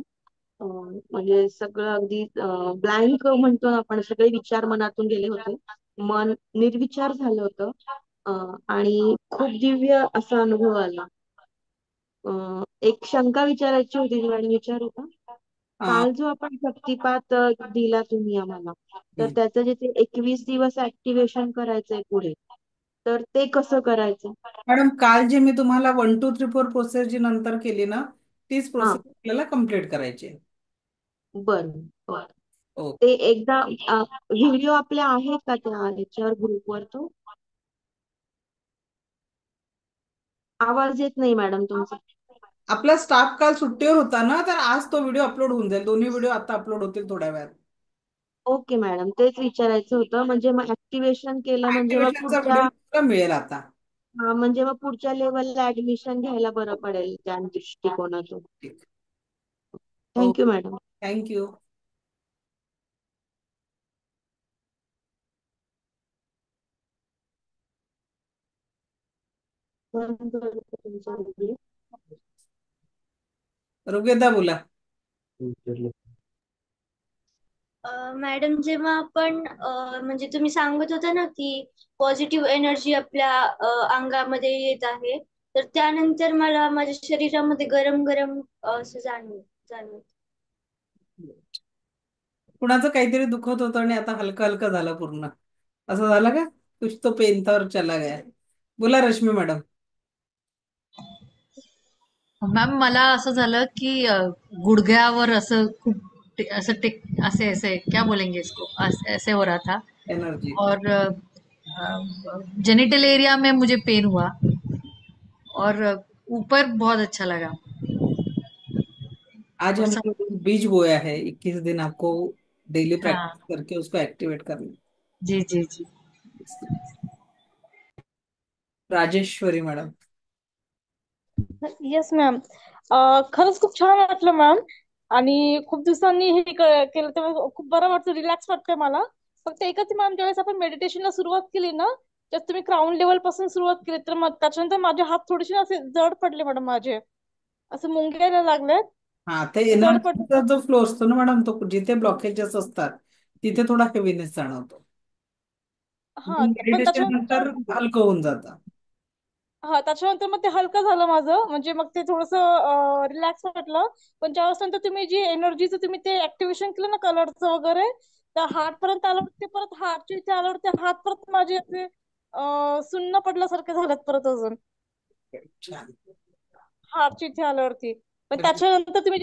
म्हणजे सगळं अगदी ब्लँक म्हणतो ना आपण, सगळे विचार मनातून गेले होते. मन निर्विचार झालं होतं. आणि खूप दिव्य असा अनुभव आला. एक शंका विचारायची होती ती, मॅडम विचारू का? हा. काल जो आपण शक्तिपात दिला तुम्ही आम्हाला, तर हम्म. त्याचं जे ते 21 दिवस ऍक्टिव्हेशन करायचंय पुढे, तर ते कसं करायचं? मॅडम, काल जे मी तुम्हाला 1 2 3 4 प्रोसेस जी नंतर केली ना, तीच हा, प्रोसेस आपल्याला कम्प्लीट करायची आहे. बरं बरं. ओके. ते एकदा व्हिडिओ आपल्या आहेत का त्या याच्यावर, ग्रुपवर? तो आवाज येत नाही मॅडम तुमचा. आपला स्टाफ काल सुट्टीवर होता ना, तर आज तो व्हिडिओ अपलोड होऊन जाईल. दोन्ही व्हिडिओ आता अपलोड होतील थोड्या वेळात. ओके मॅडम, तेच विचारायचं होतं. म्हणजे मग ऍक्टिव्हेशन केलं म्हणजे मग ऍक्टिव्हेशनचा व्हिडिओ पुढच्या, तुम्हाला मिळेल आता. म्हणजे मग पुढच्या लेवलला ऍडमिशन घ्यायला बरं पडेल त्या दृष्टिकोनातून. Thank you okay. Madam. Thank you. Open करतो तुमचा review. ऋग्वेदा बोला. मॅडम जेव्हा आपण म्हणजे तुम्ही सांगत होता ना की पॉझिटिव्ह एनर्जी आपल्या अंगामध्ये येत आहे, तर त्यानंतर मला माझ्या शरीरामध्ये गरम गरम असं जाणवत. कुणाचं काहीतरी दुखत होतं आणि आता हलकं हलकं झालं पूर्ण, असं झालं का? कुछ तो पेन था और चला गया. बोला रश्मी मॅडम. मॅम मला असं झालं की गुडघ्यावर असं खूप असं ऐसे ऐसे क्या बोलेंगे इसको, ऐसे हो रहा था. एनर्जी. और जेनिटल एरिया में मुझे पेन हुआ और ऊपर बहुत अच्छा लगा. आज और हम सब, लोग बीज बोया है, 21 दिन आपको डेली प्रैक्टिस हाँ. करके उसको एक्टिवेट करना. जी जी जी. राजेश्वरी मॅडम. Yes ma'am. खरंच खूप छान वाटलं मॅम. आणि खूप दिवसांनी हे केलं तेव्हा खूप बरं वाटतं, रिलॅक्स वाटतंय मला. फक्त एकच मॅम, ज्यावेळेस आपण मेडिटेशनला सुरुवात केली ना, तर तुम्ही क्राऊन लेवल पासून सुरुवात केली, तर मग त्याच्यानंतर माझे हात थोडेसे असे जड पडले मॅडम, माझे असं मुंग्यायला लागलेत. हा, ते जड पडले. एनर्जीचा जो फ्लो असतो ना मॅडम, तो जिथे ब्लॉकेजेस असतात तिथे थोडा हेवीनेस जाणवतो. हा, पण मेडिटेशन नंतर त्याच्यानंतर हलकं होऊन जातं. हा, त्याच्यानंतर मग ते हलकं झालं माझं, म्हणजे मग ते थोडस रिलॅक्स वाटलं. पण ज्यावेळेस नंतर तुम्ही जी एनर्जीचं तुम्ही ते ऍक्टिव्हेशन केलं ना, कलरचं वगैरे, त्या हार्ट पर्यंत आलं, ते परत हार्टच्या इथे आल्यावर ते हात परत माझे असे सुन्न पडल्यासारखे झालेत परत अजून, छान. हार्टच्या इथे आल्यावरती. पण त्याच्यानंतर तुम्ही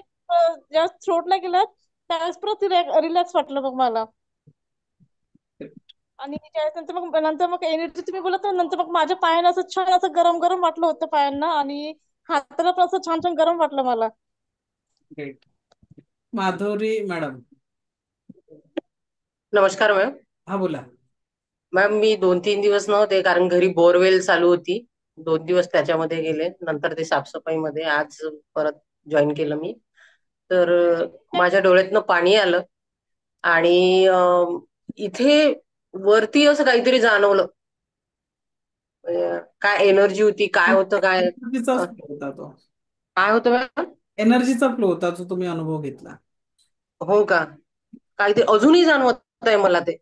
ज्या थ्रोटला गेलात, त्यावेळेस परत रिलॅक्स वाटलं मग मला. आणि त्यानंतर मग एनर्जी तुम्ही बोलत ना, नंतर मग माझ्या पायांना असं छान असं गरम गरम वाटलं होतं पायांना, आणि हाताला पण असं छान छान गरम वाटलं मला. ग्रेट. माधुरी मॅडम. नमस्कार मॅम. हा बोला. मॅम मी 2-3 दिवस नव्हते, कारण घरी बोरवेल चालू होती. 2 दिवस त्याच्यामध्ये गेले. नंतर ते साफसफाईमध्ये आज परत जॉईन केलं मी. तर माझ्या डोळ्यातनं पाणी आलं आणि इथे वरती असं काहीतरी जाणवलं. काय एनर्जी होती, काय होतं, एनर्जीचाच फ्लो होता तो. काय होतं मॅम? एनर्जीचा फ्लो होता जो तुम्ही अनुभव घेतला. हो का? काहीतरी अजूनही जाणवत आहे मला ते.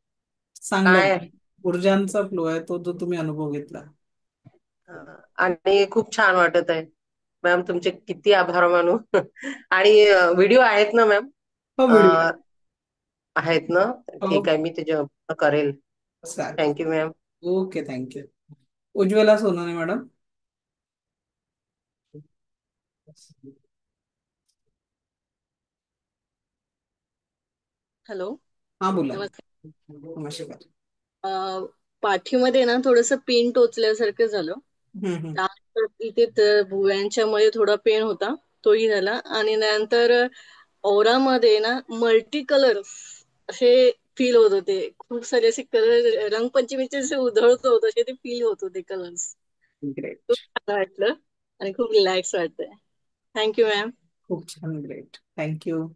चांगलं. काय आहे? ऊर्जांचा फ्लो आहे तो, जो तुम्ही अनुभव घेतला. आणि खूप छान वाटत आहे. मॅम तुमचे किती आभार मानू. आणि व्हिडिओ आहेत ना मॅम? हो, व्हिडिओ आहेत ना? ठीक आहे, मी ते करेल. चालेल. Thank you ma'am. Okay, thank you. Ujjwala Sonane madam. Hello. हा बोला. नमस्कार. नमस्कार. पाठीमध्ये ना थोडस पेन टोचल्यासारखं झालं. हम्म. त्यानंतर इथे भुवयांच्या मध्ये थोडा पेन होता, तोही झाला. आणि नंतर ओरामध्ये ना मल्टी कलर असे फील होत होते. खूप सारे असे कलर, रंगपंचमीचे जसे उधळत होत असे ते फील होत होते कलर्स. खूप ग्रेट. छान वाटलं आणि खूप रिलॅक्स वाटतंय. Thank you ma'am. खूप छान. ग्रेट. थँक्यू.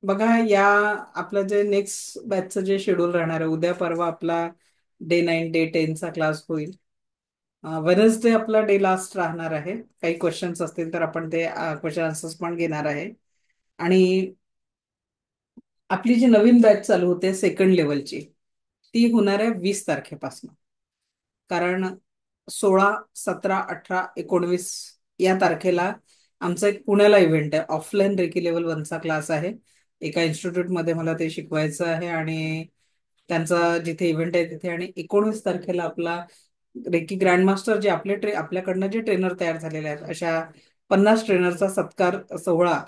बघा, या आपलं जे नेक्स्ट बॅचचं जे शेड्यूल राहणार आहे, उद्या परवा आपला डे 9 डे 10चा क्लास होईल. वेनसडे आपला डे लास्ट राहणार आहे. काही क्वेश्चन्स असतील तर आपण ते क्वेश्चन आन्सर्स पण घेणार आहे. आणि आपली जी नवीन बॅच चालू होते सेकंड लेवलची, ती होणार आहे 20 तारखेपासून. कारण 16, 17, 18, 19 या तारखेला आमचा एक पुण्याला इव्हेंट आहे. ऑफलाईन रेकी लेवल 1चा क्लास आहे. एका इन्स्टिट्यूटमध्ये मला ते शिकवायचं आहे आणि त्यांचा जिथे इव्हेंट आहे तिथे. आणि 19 तारखेला आपला रेकी ग्रँडमास्टर जे आपल्याकडनं जे ट्रेनर तयार झालेले आहेत, अशा 50 ट्रेनरचा सत्कार सोहळा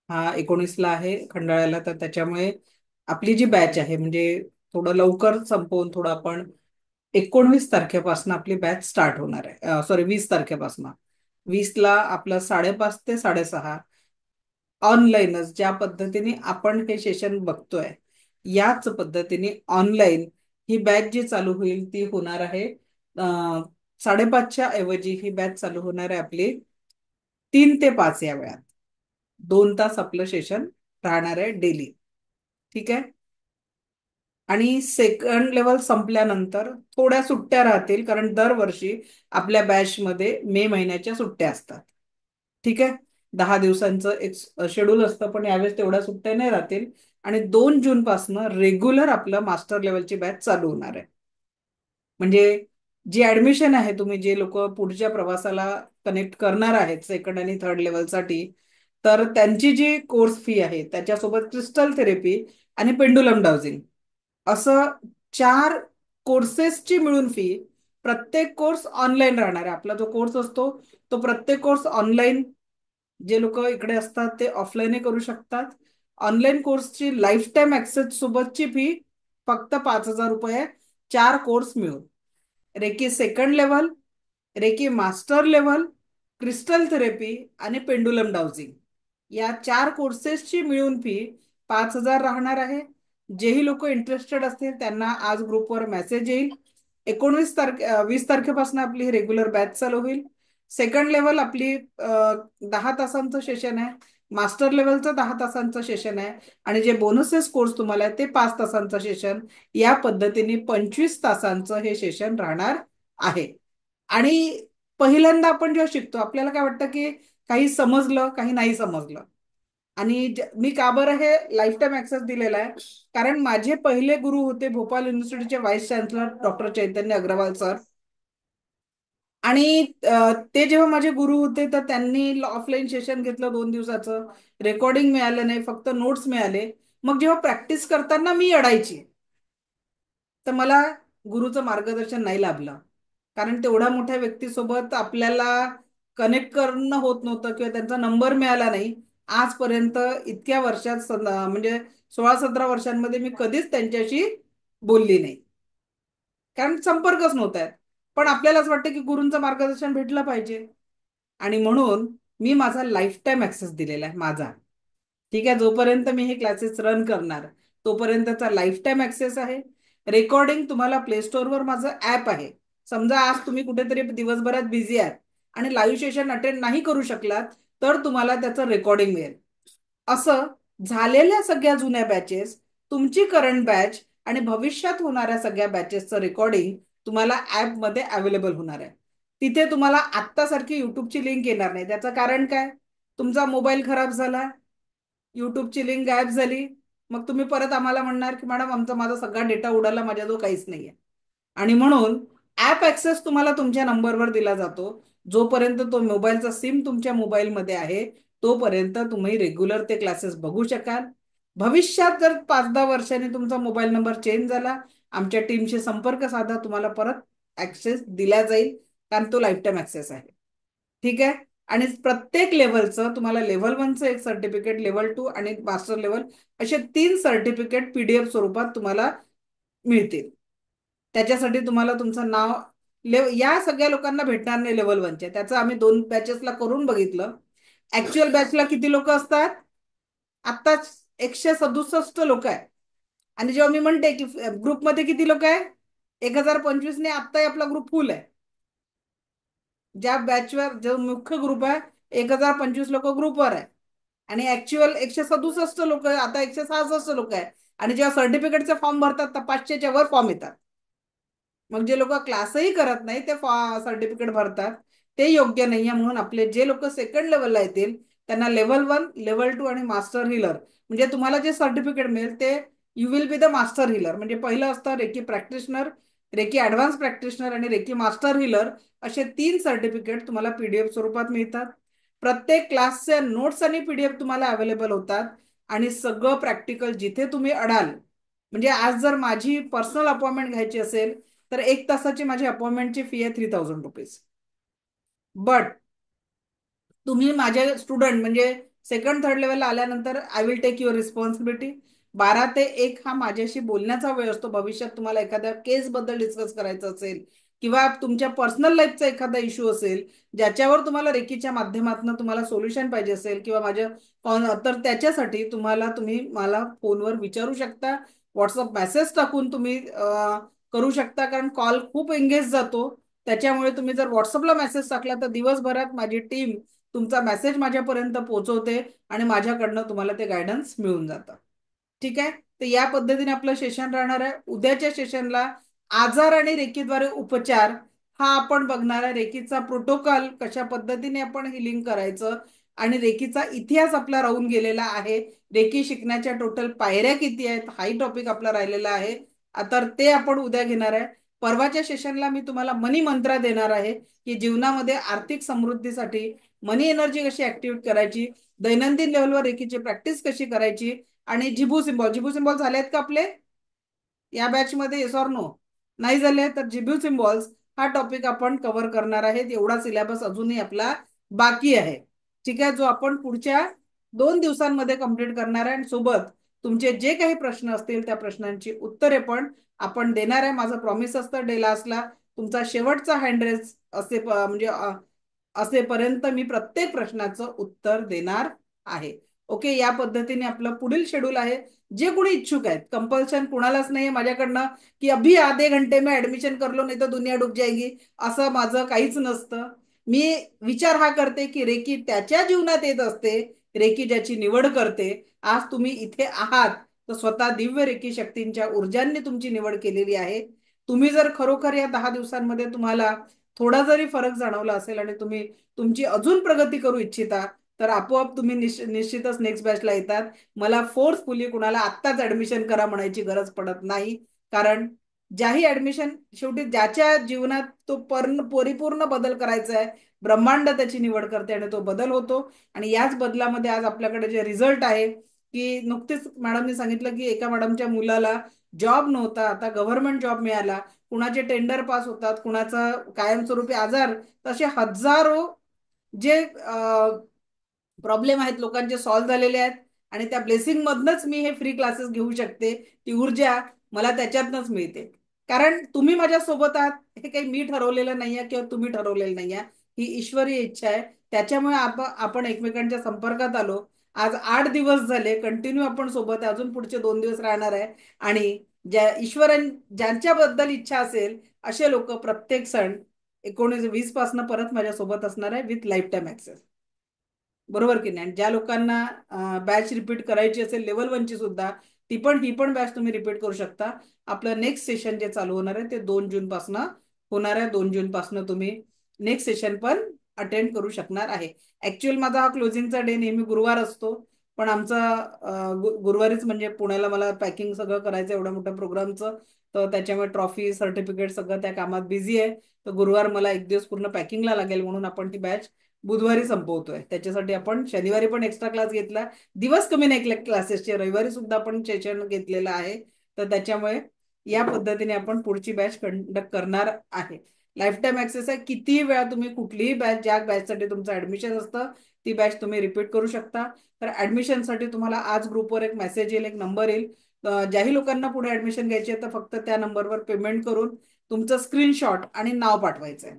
हा 19ला आहे खंडाळ्याला. तर त्याच्यामुळे आपली जी बॅच आहे, म्हणजे थोडं लवकर संपवून थोडं आपण 19 तारखेपासून आपली बॅच स्टार्ट होणार आहे. सॉरी, 20 तारखेपासून. 20ला आपलं 5:30 ते 6:30 ऑनलाईनच, ज्या पद्धतीने आपण हे सेशन बघतोय याच पद्धतीने ऑनलाईन ही बॅच जी चालू होईल ती होणार आहे. 5:30च्या ऐवजी ही बॅच चालू होणार आहे आपली 3 ते 5 या वेळात. 2 तास आपलं सेशन राहणार आहे डेली. ठीक आहे. आणि सेकंड लेवल संपल्यानंतर थोड्या सुट्ट्या राहतील, कारण दरवर्षी आपल्या बॅचमध्ये मे महिन्याच्या सुट्ट्या असतात. ठीक आहे, 10 दिवसांचं एक शेड्यूल असतं, पण यावेळेस तेवढ्या सुट्ट्या नाही राहतील. आणि 2 जून पासून रेग्युलर आपलं मास्टर लेवलची बॅच चालू होणार आहे. म्हणजे जी ऍडमिशन आहे, तुम्ही जे लोक पुढच्या प्रवासाला कनेक्ट करणार आहेत सेकंड आणि थर्ड लेवलसाठी, तर त्यांची जी कोर्स फी आहे त्याच्यासोबत क्रिस्टल थेरपी आणि पेंडुलम डाउजिंग असं 4 कोर्सेसची मिळून फी. प्रत्येक कोर्स ऑनलाईन राहणार आहे. आपला जो कोर्स असतो तो प्रत्येक कोर्स ऑनलाईन, जे लोक इकडे असतात ते ऑफलाईनही करू शकतात. ऑनलाईन कोर्सची लाईफ टाईम ऍक्सेस सोबतची फी फक्त 5,000 रुपये, 4 कोर्स मिळून. Reiki second level, Reiki master level, crystal therapy आणि पेंडुलम डाउजिंग या 4 कोर्सेसची मिळून फी 5,000 राहणार आहे. जेही लोक इंटरेस्टेड असतील त्यांना आज ग्रुपवर मेसेज येईल. 20 तारखेपासून आपली रेग्युलर बॅच चालू होईल. सेकंड लेवल आपली 10 तासांचं सेशन आहे, मास्टर लेवलचं 10 तासांचं सेशन आहे, आणि जे बोनसेस कोर्स तुम्हाला आहे ते 5 तासांचं सेशन. या पद्धतीने 25 तासांचं हे सेशन राहणार आहे. आणि पहिल्यांदा आपण जेव्हा शिकतो आपल्याला काय वाटतं की काही समजलं काही नाही समजलं. आणि मी का बरं हे लाईफ टाईम ऍक्सेस दिलेला आहे, कारण माझे पहिले गुरु होते भोपाळ युनिव्हर्सिटीचे व्हाईस चान्सलर डॉक्टर चैतन्य अग्रवाल सर. आणि ते जेव्हा माझे गुरु होते तर त्यांनी ऑफलाईन सेशन घेतलं 2 दिवसाचं. रेकॉर्डिंग मिळालं नाही, फक्त नोट्स मिळाले. मग जेव्हा प्रॅक्टिस करताना मी अडायची, तर मला गुरुचं मार्गदर्शन नाही लाभलं, कारण तेवढ्या मोठ्या व्यक्तीसोबत आपल्याला कनेक्ट करणं होत नव्हतं किंवा त्यांचा नंबर मिळाला नाही. आजपर्यंत इतक्या वर्षात म्हणजे 16-17 वर्षांमध्ये मी कधीच त्यांच्याशी बोलली नाही, कारण संपर्कच नव्हता. पण आपल्यालाच वाटतं की गुरूंचं मार्गदर्शन भेटलं पाहिजे, आणि म्हणून मी माझा लाईफ टाईम ऍक्सेस दिलेला आहे माझा. ठीक आहे, जोपर्यंत मी हे क्लासेस रन करणार तोपर्यंतचा लाईफ टाईम ऍक्सेस आहे. रेकॉर्डिंग तुम्हाला प्ले स्टोअरवर माझं ऍप आहे. समजा आज तुम्ही कुठेतरी दिवसभरात बिझी आहात आणि लाईव्ह सेशन अटेंड नाही करू शकलात, तर तुम्हाला त्याचं रेकॉर्डिंग मिळेल. असं झालेल्या सगळ्या जुन्या बॅचेस, तुमची करंट बॅच आणि भविष्यात होणाऱ्या सगळ्या बॅचेसचं रेकॉर्डिंग तुम्हाला ऍपमध्ये अवेलेबल होणार आहे. तिथे तुम्हाला आत्तासारखी युट्यूबची लिंक येणार नाही. त्याचं कारण काय? तुमचा मोबाईल खराब झाला, युट्यूबची लिंक गायब झाली, मग तुम्ही परत आम्हाला म्हणणार की मॅडम माझा सगळा डेटा उडाला, माझ्याजवळ काहीच नाहीये. आणि म्हणून ऍप ऍक्सेस तुम्हाला तुमच्या नंबरवर दिला जातो. जोपर्यंत तो मोबाईलचा सिम तुमच्या मोबाईलमध्ये आहे तोपर्यंत तुम्ही रेग्युलर ते क्लासेस बघू शकाल. भविष्यात जर 5-10 वर्षांनी तुमचा मोबाईल नंबर चेंज झाला, आमच्या टीमशी संपर्क साधा, तुम्हाला परत ऍक्सेस दिला जाईल, कारण तो लाईफ टाईम ऍक्सेस आहे. ठीक आहे, आणि प्रत्येक लेवलचं तुम्हाला लेव्हल 1चं एक सर्टिफिकेट, लेव्हल 2 आणि मास्टर लेव्हल असे 3 सर्टिफिकेट PDF स्वरूपात तुम्हाला मिळतील. त्याच्यासाठी तुम्हाला तुमचं नाव या सगळ्या लोकांना भेटणार नाही लेव्हल 1चे. त्याचं आम्ही 2 बॅचेसला करून बघितलं. ऍक्च्युअल बॅचला किती लोक असतात? आत्ताच 167 लोक आहे. आणि जेव्हा मी म्हणते की ग्रुपमध्ये किती लोक आहे, 1025 ने आत्ताही आपला ग्रुप फुल आहे. ज्या बॅचवर जो मुख्य ग्रुप आहे 1025 लोक ग्रुपवर आहे, आणि ऍक्च्युअल 167 लोक, आता 166 लोक आहे. आणि जेव्हा सर्टिफिकेटचे फॉर्म भरतात तर 500च्या वर फॉर्म येतात. मग जे लोक क्लासही करत नाही ते सर्टिफिकेट भरतात, ते योग्य नाहीये. म्हणून आपले जे लोक सेकंड लेवलला येतील त्यांना लेव्हल 1, लेव्हल 2 आणि मास्टर हिलर, म्हणजे तुम्हाला जे सर्टिफिकेट मिळेल ते you will be the master healer. म्हणजे पहिलं असतं Reiki practitioner, Reiki advance practitioner आणि रेकी मास्टर हिलर. असे 3 सर्टिफिकेट तुम्हाला PDF स्वरूपात मिळतात. प्रत्येक क्लासचे नोट्स आणि PDF तुम्हाला अवेलेबल होतात. आणि सगळं प्रॅक्टिकल जिथे तुम्ही अडाल, म्हणजे आज जर माझी पर्सनल अपॉइंटमेंट घ्यायची असेल तर 1 तासाची माझी अपॉइंटमेंटची फी आहे 3000 रुपीज. बट तुम्ही माझे स्टुडंट म्हणजे सेकंड थर्ड लेवलला आल्यानंतर I will take your responsibility. 12 ते 1 हा माझ्याशी बोलण्याचा वेळ असतो. भविष्यात तुम्हाला एखाद्या केस बद्दल डिस्कस करायचं असेल किंवा तुमच्या पर्सनल लाईफचा एखादा इश्यू असेल ज्याच्यावर तुम्हाला रेकीच्या माध्यमातून तुम्हाला सोल्युशन पाहिजे असेल किंवा तर त्याच्यासाठी तुम्ही मला फोनवर विचारू शकता, व्हॉट्सअप मेसेज टाकून तुम्ही करू शकता, कारण कॉल खूप एंगेज जातो. त्याच्यामुळे तुम्ही जर व्हॉट्सअपला मेसेज टाकला तर दिवसभरात माझी टीम तुमचा मेसेज माझ्यापर्यंत पोहोचवते आणि माझ्याकडनं तुम्हाला ते गायडन्स मिळून जातं. ठीक आहे. तर या पद्धतीने आपलं सेशन राहणार आहे. उद्याच्या सेशनला आजार आणि रेकीद्वारे उपचार हा आपण बघणार आहे. रेकीचा प्रोटोकॉल, कशा पद्धतीने आपण हिलिंग करायचं, आणि रेकीचा इतिहास आपला राहून गेलेला आहे. रेकी शिकण्याच्या टोटल पायऱ्या किती आहेत हाही टॉपिक आपला राहिलेला आहे. तर ते आपण उद्या घेणार आहे. परवाच्या सेशनला मी तुम्हाला मनी मंत्रा देणार आहे, की जीवनामध्ये आर्थिक समृद्धीसाठी मनी एनर्जी कशी ऍक्टिव्हेट करायची, दैनंदिन लेवलवर रेकीची प्रॅक्टिस कशी करायची, आणि झिबू सिम्बॉल झाले आहेत का आपले या बॅच मध्ये, येस ऑर नो? नाही झाले तर झिबू सिम्बॉल्स हा टॉपिक आपण कव्हर करणार आहे. एवढा सिलेबस अजूनही आपला बाकी आहे. ठीक आहे, जो आपण पुढच्या 2 दिवसांमध्ये कंप्लीट करणार आहे. आणि सोबत तुमचे जे काही प्रश्न असतील त्या प्रश्नांची उत्तरे पण आपण देणार आहे. माझं प्रॉमिस असतं डे लास्टला तुमचा शेवटचा हँडरेस म्हणजे असेपर्यंत मी प्रत्येक प्रश्नाचं उत्तर देणार आहे. ओके, या पद्धतीने आपलं पुढील शेड्यूल आहे. जे कोणी इच्छुक आहेत, कंपल्शन कुणालाच नाहीये माझ्याकडनं की अभी आधे घंटे में ऍडमिशन कर लो नाही तर दुनिया डूब जाएगी, असं माझं काहीच नसतं. मी विचार हा करते की रेकी त्याच्या जीवनात येत असते, रेकी ज्याची निवड करते. आज तुम्ही इथे आहात तर स्वतः दिव्य रेकी शक्तींच्या ऊर्जांनी तुमची निवड केलेली आहे. तुम्ही जर खरोखर या 10 दिवसांमध्ये तुम्हाला थोडा जरी फरक जाणवला असेल आणि तुम्ही तुमची अजून प्रगती करू इच्छिता, तर आपोआप तुम्ही निश्चितच नेक्स्ट बॅचला येतात. मला फोर्सफुली कुणाला आत्ताच ऍडमिशन करा म्हणायची गरज पडत नाही. कारण ज्याही ऍडमिशन, शेवटी ज्याच्या जीवनात तो परिपूर्ण बदल करायचा आहे, ब्रह्मांड त्याची निवड करते आणि तो बदल होतो. आणि याच बदलामध्ये आज आपल्याकडे जे रिझल्ट आहे, की नुकतीच मॅडमने सांगितलं की एका मॅडमच्या मुलाला जॉब नव्हता, आता गव्हर्नमेंट जॉब मिळाला. कुणाचे टेंडर पास होतात, कुणाचा कायमस्वरूपी आजार, तसे हजारो जे प्रॉब्लेम आहेत लोकांचे सॉल्व्ह झालेले आहेत. आणि त्या ब्लेसिंग मधनच मी हे फ्री क्लासेस घेऊ शकते. ती ऊर्जा मला त्याच्यातनच मिळते. कारण तुम्ही माझ्या सोबत आहात, हे काही मी ठरवलेलं नाहीये किंवा तुम्ही ठरवलेलं नाहीये, ही ईश्वरी इच्छा आहे. त्याच्यामुळे आपण एकमेकांच्या संपर्कात आलो. आज 8 दिवस झाले कंटिन्यू आपण सोबत आहे, अजून पुढचे 2 दिवस राहणार आहे. आणि ज्यांच्याबद्दल इच्छा असेल असे लोक प्रत्येक सण 19-20 पासून परत माझ्या सोबत असणार आहे विथ लाईफ टाईम ऍक्सेस. बरोबर की नाही? आणि ज्या लोकांना बॅच रिपीट करायची असेल लेवल 1 ची सुद्धा, ही पण बॅच तुम्ही रिपीट करू शकता. आपलं नेक्स्ट सेशन जे चालू होणार आहे ते 2 जून पासून होणार आहे. 2 जून पासून तुम्ही नेक्स्ट सेशन पण अटेंड करू शकणार आहे. ऍक्च्युअल माझा हा क्लोजिंगचा डे नेहमी गुरुवार असतो, पण आमचा गुरुवारीच म्हणजे पुण्याला मला पॅकिंग सगळं करायचं एवढ्या मोठ्या प्रोग्रामचं, तर त्याच्यामुळे ट्रॉफी सर्टिफिकेट सगळं त्या कामात बिझी आहे. तर गुरुवार मला एक दिवस पूर्ण पॅकिंगला लागेल, म्हणून आपण ती बॅच बुधवारी संपवतोय. त्याच्यासाठी आपण शनिवारी पण एक्स्ट्रा क्लास घेतला, दिवस कमी नाही क्लासेसचे, रविवारी सुद्धा आपण सेशन घेतलेलं आहे. तर त्याच्यामुळे या पद्धतीने आपण पुढची बॅच कंडक्ट करणार आहे. लाईफ टाईम ऍक्सेस आहे. कितीही वेळा तुम्ही कुठलीही बॅच, ज्या बॅचसाठी तुमचं ऍडमिशन असतं ती बॅच तुम्ही रिपीट करू शकता. तर ऍडमिशनसाठी तुम्हाला आज ग्रुपवर एक मेसेज येईल, एक नंबर येईल. ज्याही लोकांना पुढे ऍडमिशन घ्यायची आहे तर फक्त त्या नंबरवर पेमेंट करून तुमचं स्क्रीनशॉट आणि नाव पाठवायचं आहे.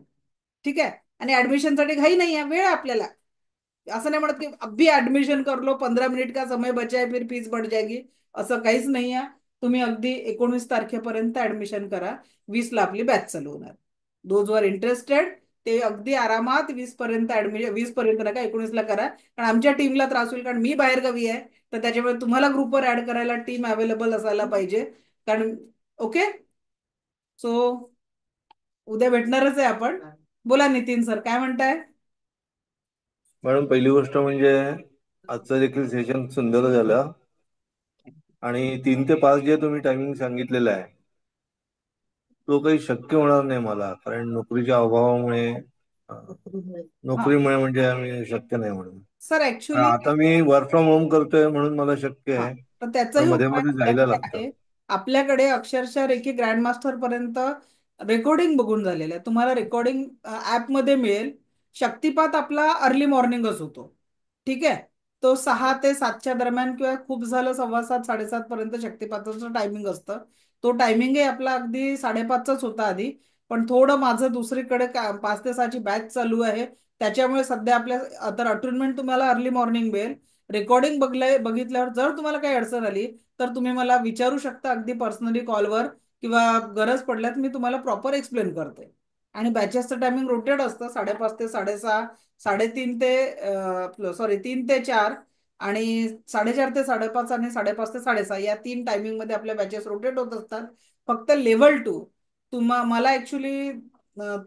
ठीक आहे? आणि ऍडमिशनसाठी घाई नाही आहे, वेळ आहे आपल्याला. असं नाही म्हणत की अभी ऍडमिशन कर लो, 15 मिनिट का समय बचा है फिर फीस बढ़ जाएगी, असं काहीच नाही आहे. तुम्ही अगदी 19 तारखेपर्यंत ऍडमिशन करा. 20ला आपली बॅच चालू होणार. दोज वर इंटरेस्टेड ते अगदी आरामात 20 पर्यंत ऍडमिशन, 20 पर्यंत नका 19ला करा, कारण आमच्या टीमला त्रास होईल, कारण मी बाहेरगावी आहे. तर त्याच्यामुळे तुम्हाला ग्रुपवर ऍड करायला टीम अवेलेबल असायला पाहिजे. कारण ओके, सो उद्या भेटणारच आहे आपण. बोला नितीन सर, काय म्हणताय? मॅडम, पहिली गोष्ट म्हणजे आजचं देखील सेशन सुंदर झालं. आणि 3 ते 5 जे तुम्ही टायमिंग सांगितलेला आहे तो काही शक्य होणार नाही मला, कारण नोकरीच्या अभावामुळे, नोकरीमुळे म्हणजे आम्ही शक्य नाही म्हणून. सर ऍक्च्युली आता मी वर्क फ्रॉम होम करतोय म्हणून मला शक्य आहे, तर पण त्याचाही मध्ये उपाय मध्ये जायला आपल्याकडे लागतं. आहे. आपल्याकडे अक्षरशः रेकी ग्रँडमास्टर पर्यंत रेकॉर्डिंग बघून झालेलं आहे. तुम्हाला रेकॉर्डिंग ऍप मध्ये मिळेल. शक्तिपात आपला अर्ली मॉर्निंगच होतो. ठीक आहे, तो 6 ते 7च्या दरम्यान किंवा खूप झालं 7:15 7:30 पर्यंत शक्तिपाताचं टायमिंग असतं. तो टायमिंगही आपला अगदी 5:30च होता आधी. पण थोडं माझं दुसरीकडे 5 ते 6ची बॅच चालू आहे, त्याच्यामुळे सध्या आपल्या तर अटुनमेंट तुम्हाला अर्ली मॉर्निंग मिळेल. रेकॉर्डिंग बघितल्यावर जर तुम्हाला काही अडचण आली तर तुम्ही मला विचारू शकता अगदी पर्सनली कॉलवर, किंवा गरज पडल्यास मी तुम्हाला प्रॉपर एक्सप्लेन करते. आणि बॅचेसचं टायमिंग रोटेट असतं, 5:30 ते 6:30, 3:30 ते 4, आणि 4:30 ते 5:30 आणि 5:30 ते 6:30 या 3 टायमिंग मध्ये आपल्या बॅचेस रोटेट होत असतात. फक्त लेव्हल 2 मला ऍक्च्युली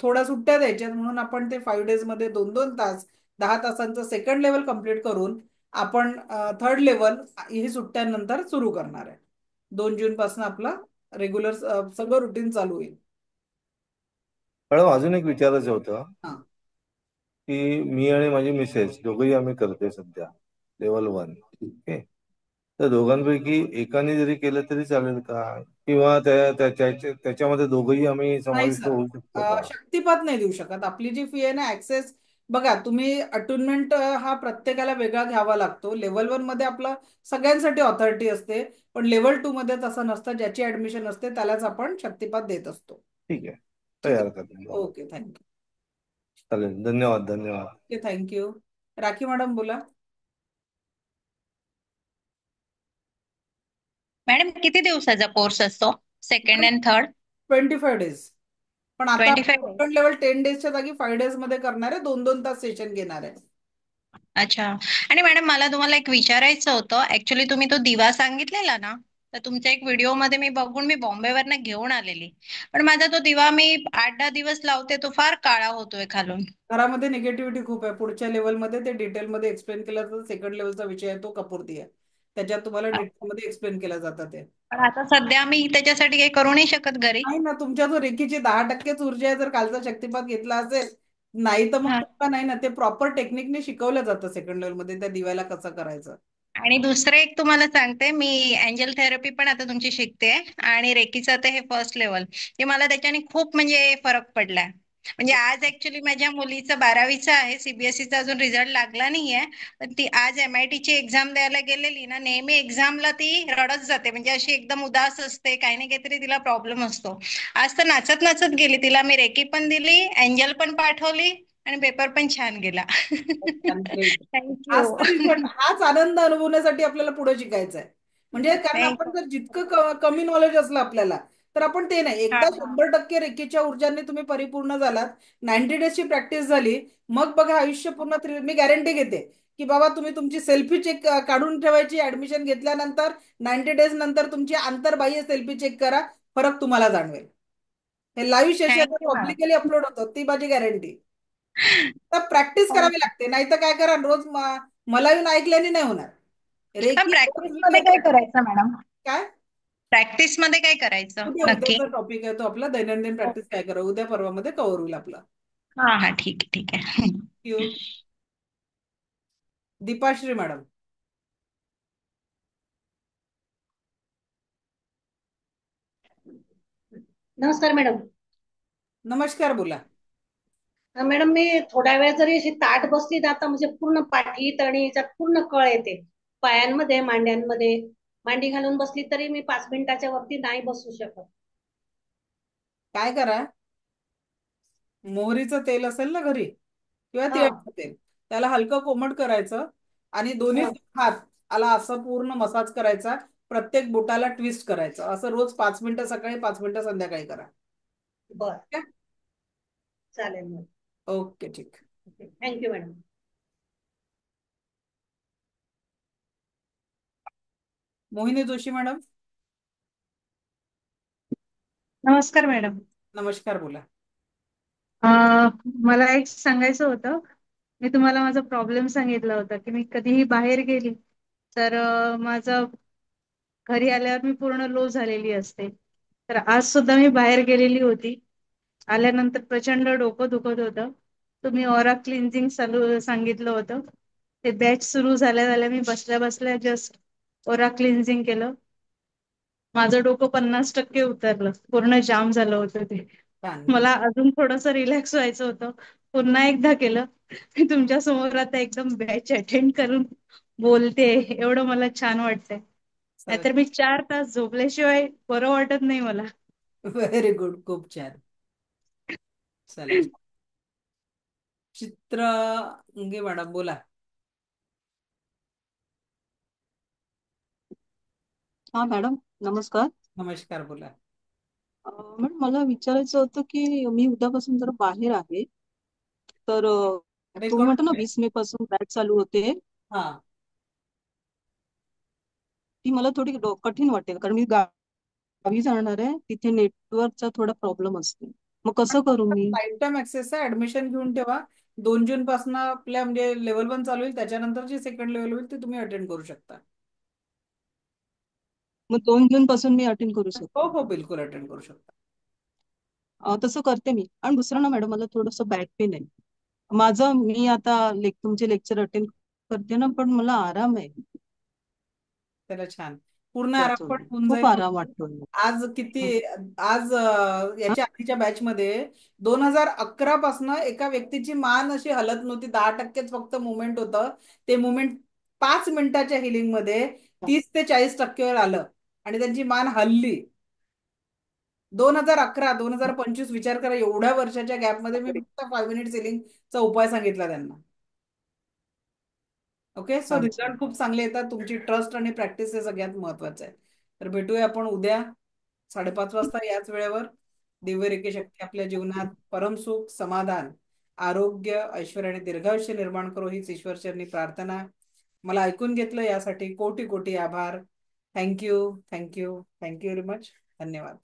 थोड्या सुट्ट्या द्यायच्यात, म्हणून आपण ते 5 डेज मध्ये 2-2 तास 10 तासांचं सेकंड लेवल कम्प्लीट करून आपण थर्ड लेवल ही सुट्ट्यानंतर सुरू करणार आहे. 2 जून पासून आपला रेग्युलर सगळं रुटीन चालू होईल. मॅडम अजून एक विचारायचं होतं हा. की मी आणि माझी मिसेस दोघंही आम्ही करतोय सध्या लेवल 1. ओके. तर दोघांपैकी एकाने जरी केलं तरी चालेल का, किंवा त्याच्यामध्ये दोघंही आम्ही नाही समाविष्ट सर, होऊ शकतो का? शक्तिपात नाही देऊ शकत. आपली जी फी आहे ना, ऍक्सेस बघा तुम्ही अटुनमेंट हा प्रत्येकाला वेगळा घ्यावा लागतो. लेवल 1 मध्ये आपलं सगळ्यांसाठी ऑथॉरिटी असते, पण लेवल 2 मध्ये तसं नसतं. ज्याची ऍडमिशन असते त्यालाच आपण शक्तिपात देत असतो. ठीक आहे, काही ठीक आहे. हरकत नाही. Okay, thank you. चालेल, धन्यवाद धन्यवाद. Okay, thank you. राखी मॅडम बोला. मॅडम किती दिवसाचा कोर्स असतो, सेकंड अँड थर्ड? 25 डेज. पण आता 25 डेज. सेकंड लेवल 10 डेजच्या जागी 5 डेज मध्ये करणार आहे. 2-2 तास सेशन घेणार आहे. अच्छा. आणि मॅडम मला तुम्हाला एक विचारायचं होतं, ऍक्च्युली तुम्ही तो दिवा सांगितलेला ना, तर तुमच्या एक व्हिडिओमध्ये मी बघून मी बॉम्बेवरनं घेऊन आलेली, पण माझा तो दिवा मी 8-10 दिवस लावते तो फार काळा होतोय खालून. घरामध्ये निगेटिव्हिटी खूप आहे. पुढच्या लेवलमध्ये ते डिटेलमध्ये एक्सप्लेन केलं जातं. सेकंड लेवलचा विषय आहे तो कपूर्ती आहे, त्याच्यात तुम्हाला डिटेलमध्ये एक्सप्लेन केलं जातं ते. पण आता सध्या मी त्याच्यासाठी काही करू नाही शकत घरी. नाही ना, तुमच्या जो रेकीची 10%च ऊर्जा आहे, जर कालचा शक्तिपात घेतला असेल नाही तर मग हा. तुम्हाला नाही ना, ते प्रॉपर टेक्निकने शिकवलं जातं सेकंड लेवलमध्ये त्या दिव्याला कसं करायचं. आणि दुसरं एक तुम्हाला सांगते, मी एंजल थेरपी पण आता तुमची शिकते आणि रेकीचं आता हे फर्स्ट लेवल, ते मला त्याच्याने खूप म्हणजे फरक पडलाय. म्हणजे आज ऍक्च्युली माझ्या मुलीचं 12वीचं आहे, सीबीएसईचा अजून रिझल्ट लागला नाहीये, पण ती आज MIT ची एक्झाम द्यायला गेलेली ना, नेहमी एक्झामला ती रडत जाते, म्हणजे अशी एकदम उदास असते, काही ना काहीतरी तिला प्रॉब्लेम असतो. आज तर नाचत नाचत गेली, तिला मी रेकी पण दिली, एंजल पण पाठवली आणि पेपर पण छान गेला. ग्रेट. थँक्यू. हाच आनंद अनुभवण्यासाठी आपल्याला पुढे शिकायचं आहे. म्हणजे कारण आपण थँक्यू. जर जितकं कमी नॉलेज असलं आपल्याला, तर आपण ते नाही, हा एकदा हा. 100% रेकीच्या ऊर्जांनी तुम्ही परिपूर्ण झालात, 90 डेजची प्रॅक्टिस झाली, मग बघा आयुष्य पूर्ण मी गॅरंटी घेते की बाबा तुम्ही तुमची सेल्फी चेक काढून ठेवायची. ऍडमिशन घेतल्यानंतर 90 डेज नंतर तुमची आंतरबाह्य सेल्फी चेक करा, फरक तुम्हाला जाणवेल. हे live session thank you madam. Publicly upload होतं, ती माझी गॅरंटी. तर प्रॅक्टिस करावी लागते, नाही तर काय करा, रोज मला येऊन ऐकल्याने नाही होणार. पण रेकी प्रॅक्टिस मध्ये काय करायचं मॅडम? काय प्रॅक्टिस मध्ये काय करायचं नक्की? उद्याचा टॉपिक आहे तो आपला, दैनंदिन प्रॅक्टिस काय करा, उद्या परवामध्ये कव्हर होईल आपला. हा हा, ठीक आहे ठीक आहे. You Deepashri madam. नमस्कार मॅडम. नमस्कार, बोला. मॅडम मी थोड्या वेळ जरी अशी ताठ बसली ना, आता म्हणजे पूर्ण पाठीत आणि याच्यात पूर्ण कळ येते, पायांमध्ये, मांड्यांमध्ये. मांडी घालून बसली तरी मी 5 मिनिटाच्या वरती नाही बसू शकत. काय करा, मोहरीचं तेल असेल ना घरी, किंवा हा तिळाचं तेल, त्याला हलकं कोमट करायचं आणि दोन्ही हा हात आला असं पूर्ण मसाज करायचा. प्रत्येक बोटाला ट्विस्ट करायचं. असं रोज 5 मिनिटं सकाळी, 5 मिनिटं संध्याकाळी करा. बर, चालेल मॅडम. ओके, ठीक. Thank you madam. Mohini Joshi madam. नमस्कार मॅडम. नमस्कार, बोला. मला एक सांगायचं होतं. मी तुम्हाला माझा प्रॉब्लेम सांगितला होता की मी कधीही बाहेर गेली तर माझं घरी आल्यावर मी पूर्ण लो झालेली असते. तर आज सुद्धा मी बाहेर गेलेली होती, आल्यानंतर प्रचंड डोकं दुखत होतं. तुम्ही ऑरा क्लिन्झिंग सांगितलं होतं, ते बॅच सुरू झाल्या झाल्या मी बसल्या बसल्या जस्ट ओरा क्लिन्झिंग केलं. माझं डोकं 50% उतरलं, पूर्ण जाम झालं होतं ते. छान. मला अजून थोडंसं रिलॅक्स व्हायचं होतं, पुन्हा एकदा केलं. मी तुमच्या समोर आता एकदम बॅच अटेंड करून बोलते, एवढं मला छान वाटतंय. नाहीतर मी 4 तास झोपल्याशिवाय बरं वाटत नाही मला. व्हेरी गुड, खूप छान. चला, चित्र मॅडम बोला. हा मॅडम, नमस्कार. नमस्कार, बोला. मॅडम मला विचारायचं होतं की मी उद्यापासून जरा बाहेर आहे, तर तुम्ही रेकॉर्ड. म्हणता ना 20 मे पासून बॅच चालू होते. हा, ती मला थोडी कठीण वाटेल, कारण मी गावी जाणार आहे, तिथे नेटवर्कचा थोडा प्रॉब्लेम असतो. मग कसं करू मी? लाईफ टाइम ऍक्सेस आहे, ऍडमिशन घेऊन ठेवा. 2 जून पासून आपल्या म्हणजे लेवल 1 चालू होईल, त्याच्यानंतर जी सेकंड लेवल होईल ती तुम्ही अटेंड करू शकता. मग 2 जून पासून मी अटेंड करू हो शकते? हो, बिलकुल अटेंड करू शकता. तसं करते मी. आणि दुसरं ना मॅडम, मला थोडंसं बॅक पेन आहे माझं. मी आता तुमचे लेक्चर अटेंड करते ना, पण मला आराम आहे त्याला छान पूर्ण आराम पण त्यातून. होऊन खूप जाईल. आराम वाटतोय. आज किती, आज याच्या आधीच्या बॅच मध्ये 2011 पासून एका व्यक्तीची मान अशी हलत नव्हती, 10%च फक्त मुवमेंट होतं. ते मुवमेंट 5 मिनिटाच्या हिलिंग मध्ये 30 ते 40%वर आलं आणि त्यांची मान हलली. 2011 2025 विचार करा, एवढ्या वर्षाच्या गॅपमध्ये मी फक्त 5 मिनिट हिलिंगचा उपाय सांगितला त्यांना. ओके, सो अच्छा. रिझल्ट खूप चांगले येतात. तुमची ट्रस्ट आणि प्रॅक्टिस हे सगळ्यात महत्वाचं आहे. तर भेटूया आपण उद्या 5:30 वाजता याच वेळेवर. दिव्य रेखी शक्ती आपल्या जीवनात परम सुख, समाधान, आरोग्य, ऐश्वर्य आणि दीर्घायुष्य निर्माण करो, हीच ईश्वरचरणी प्रार्थना. मला ऐकून घेतलं यासाठी कोटी कोटी आभार. Thank you, thank you, thank you very much. धन्यवाद.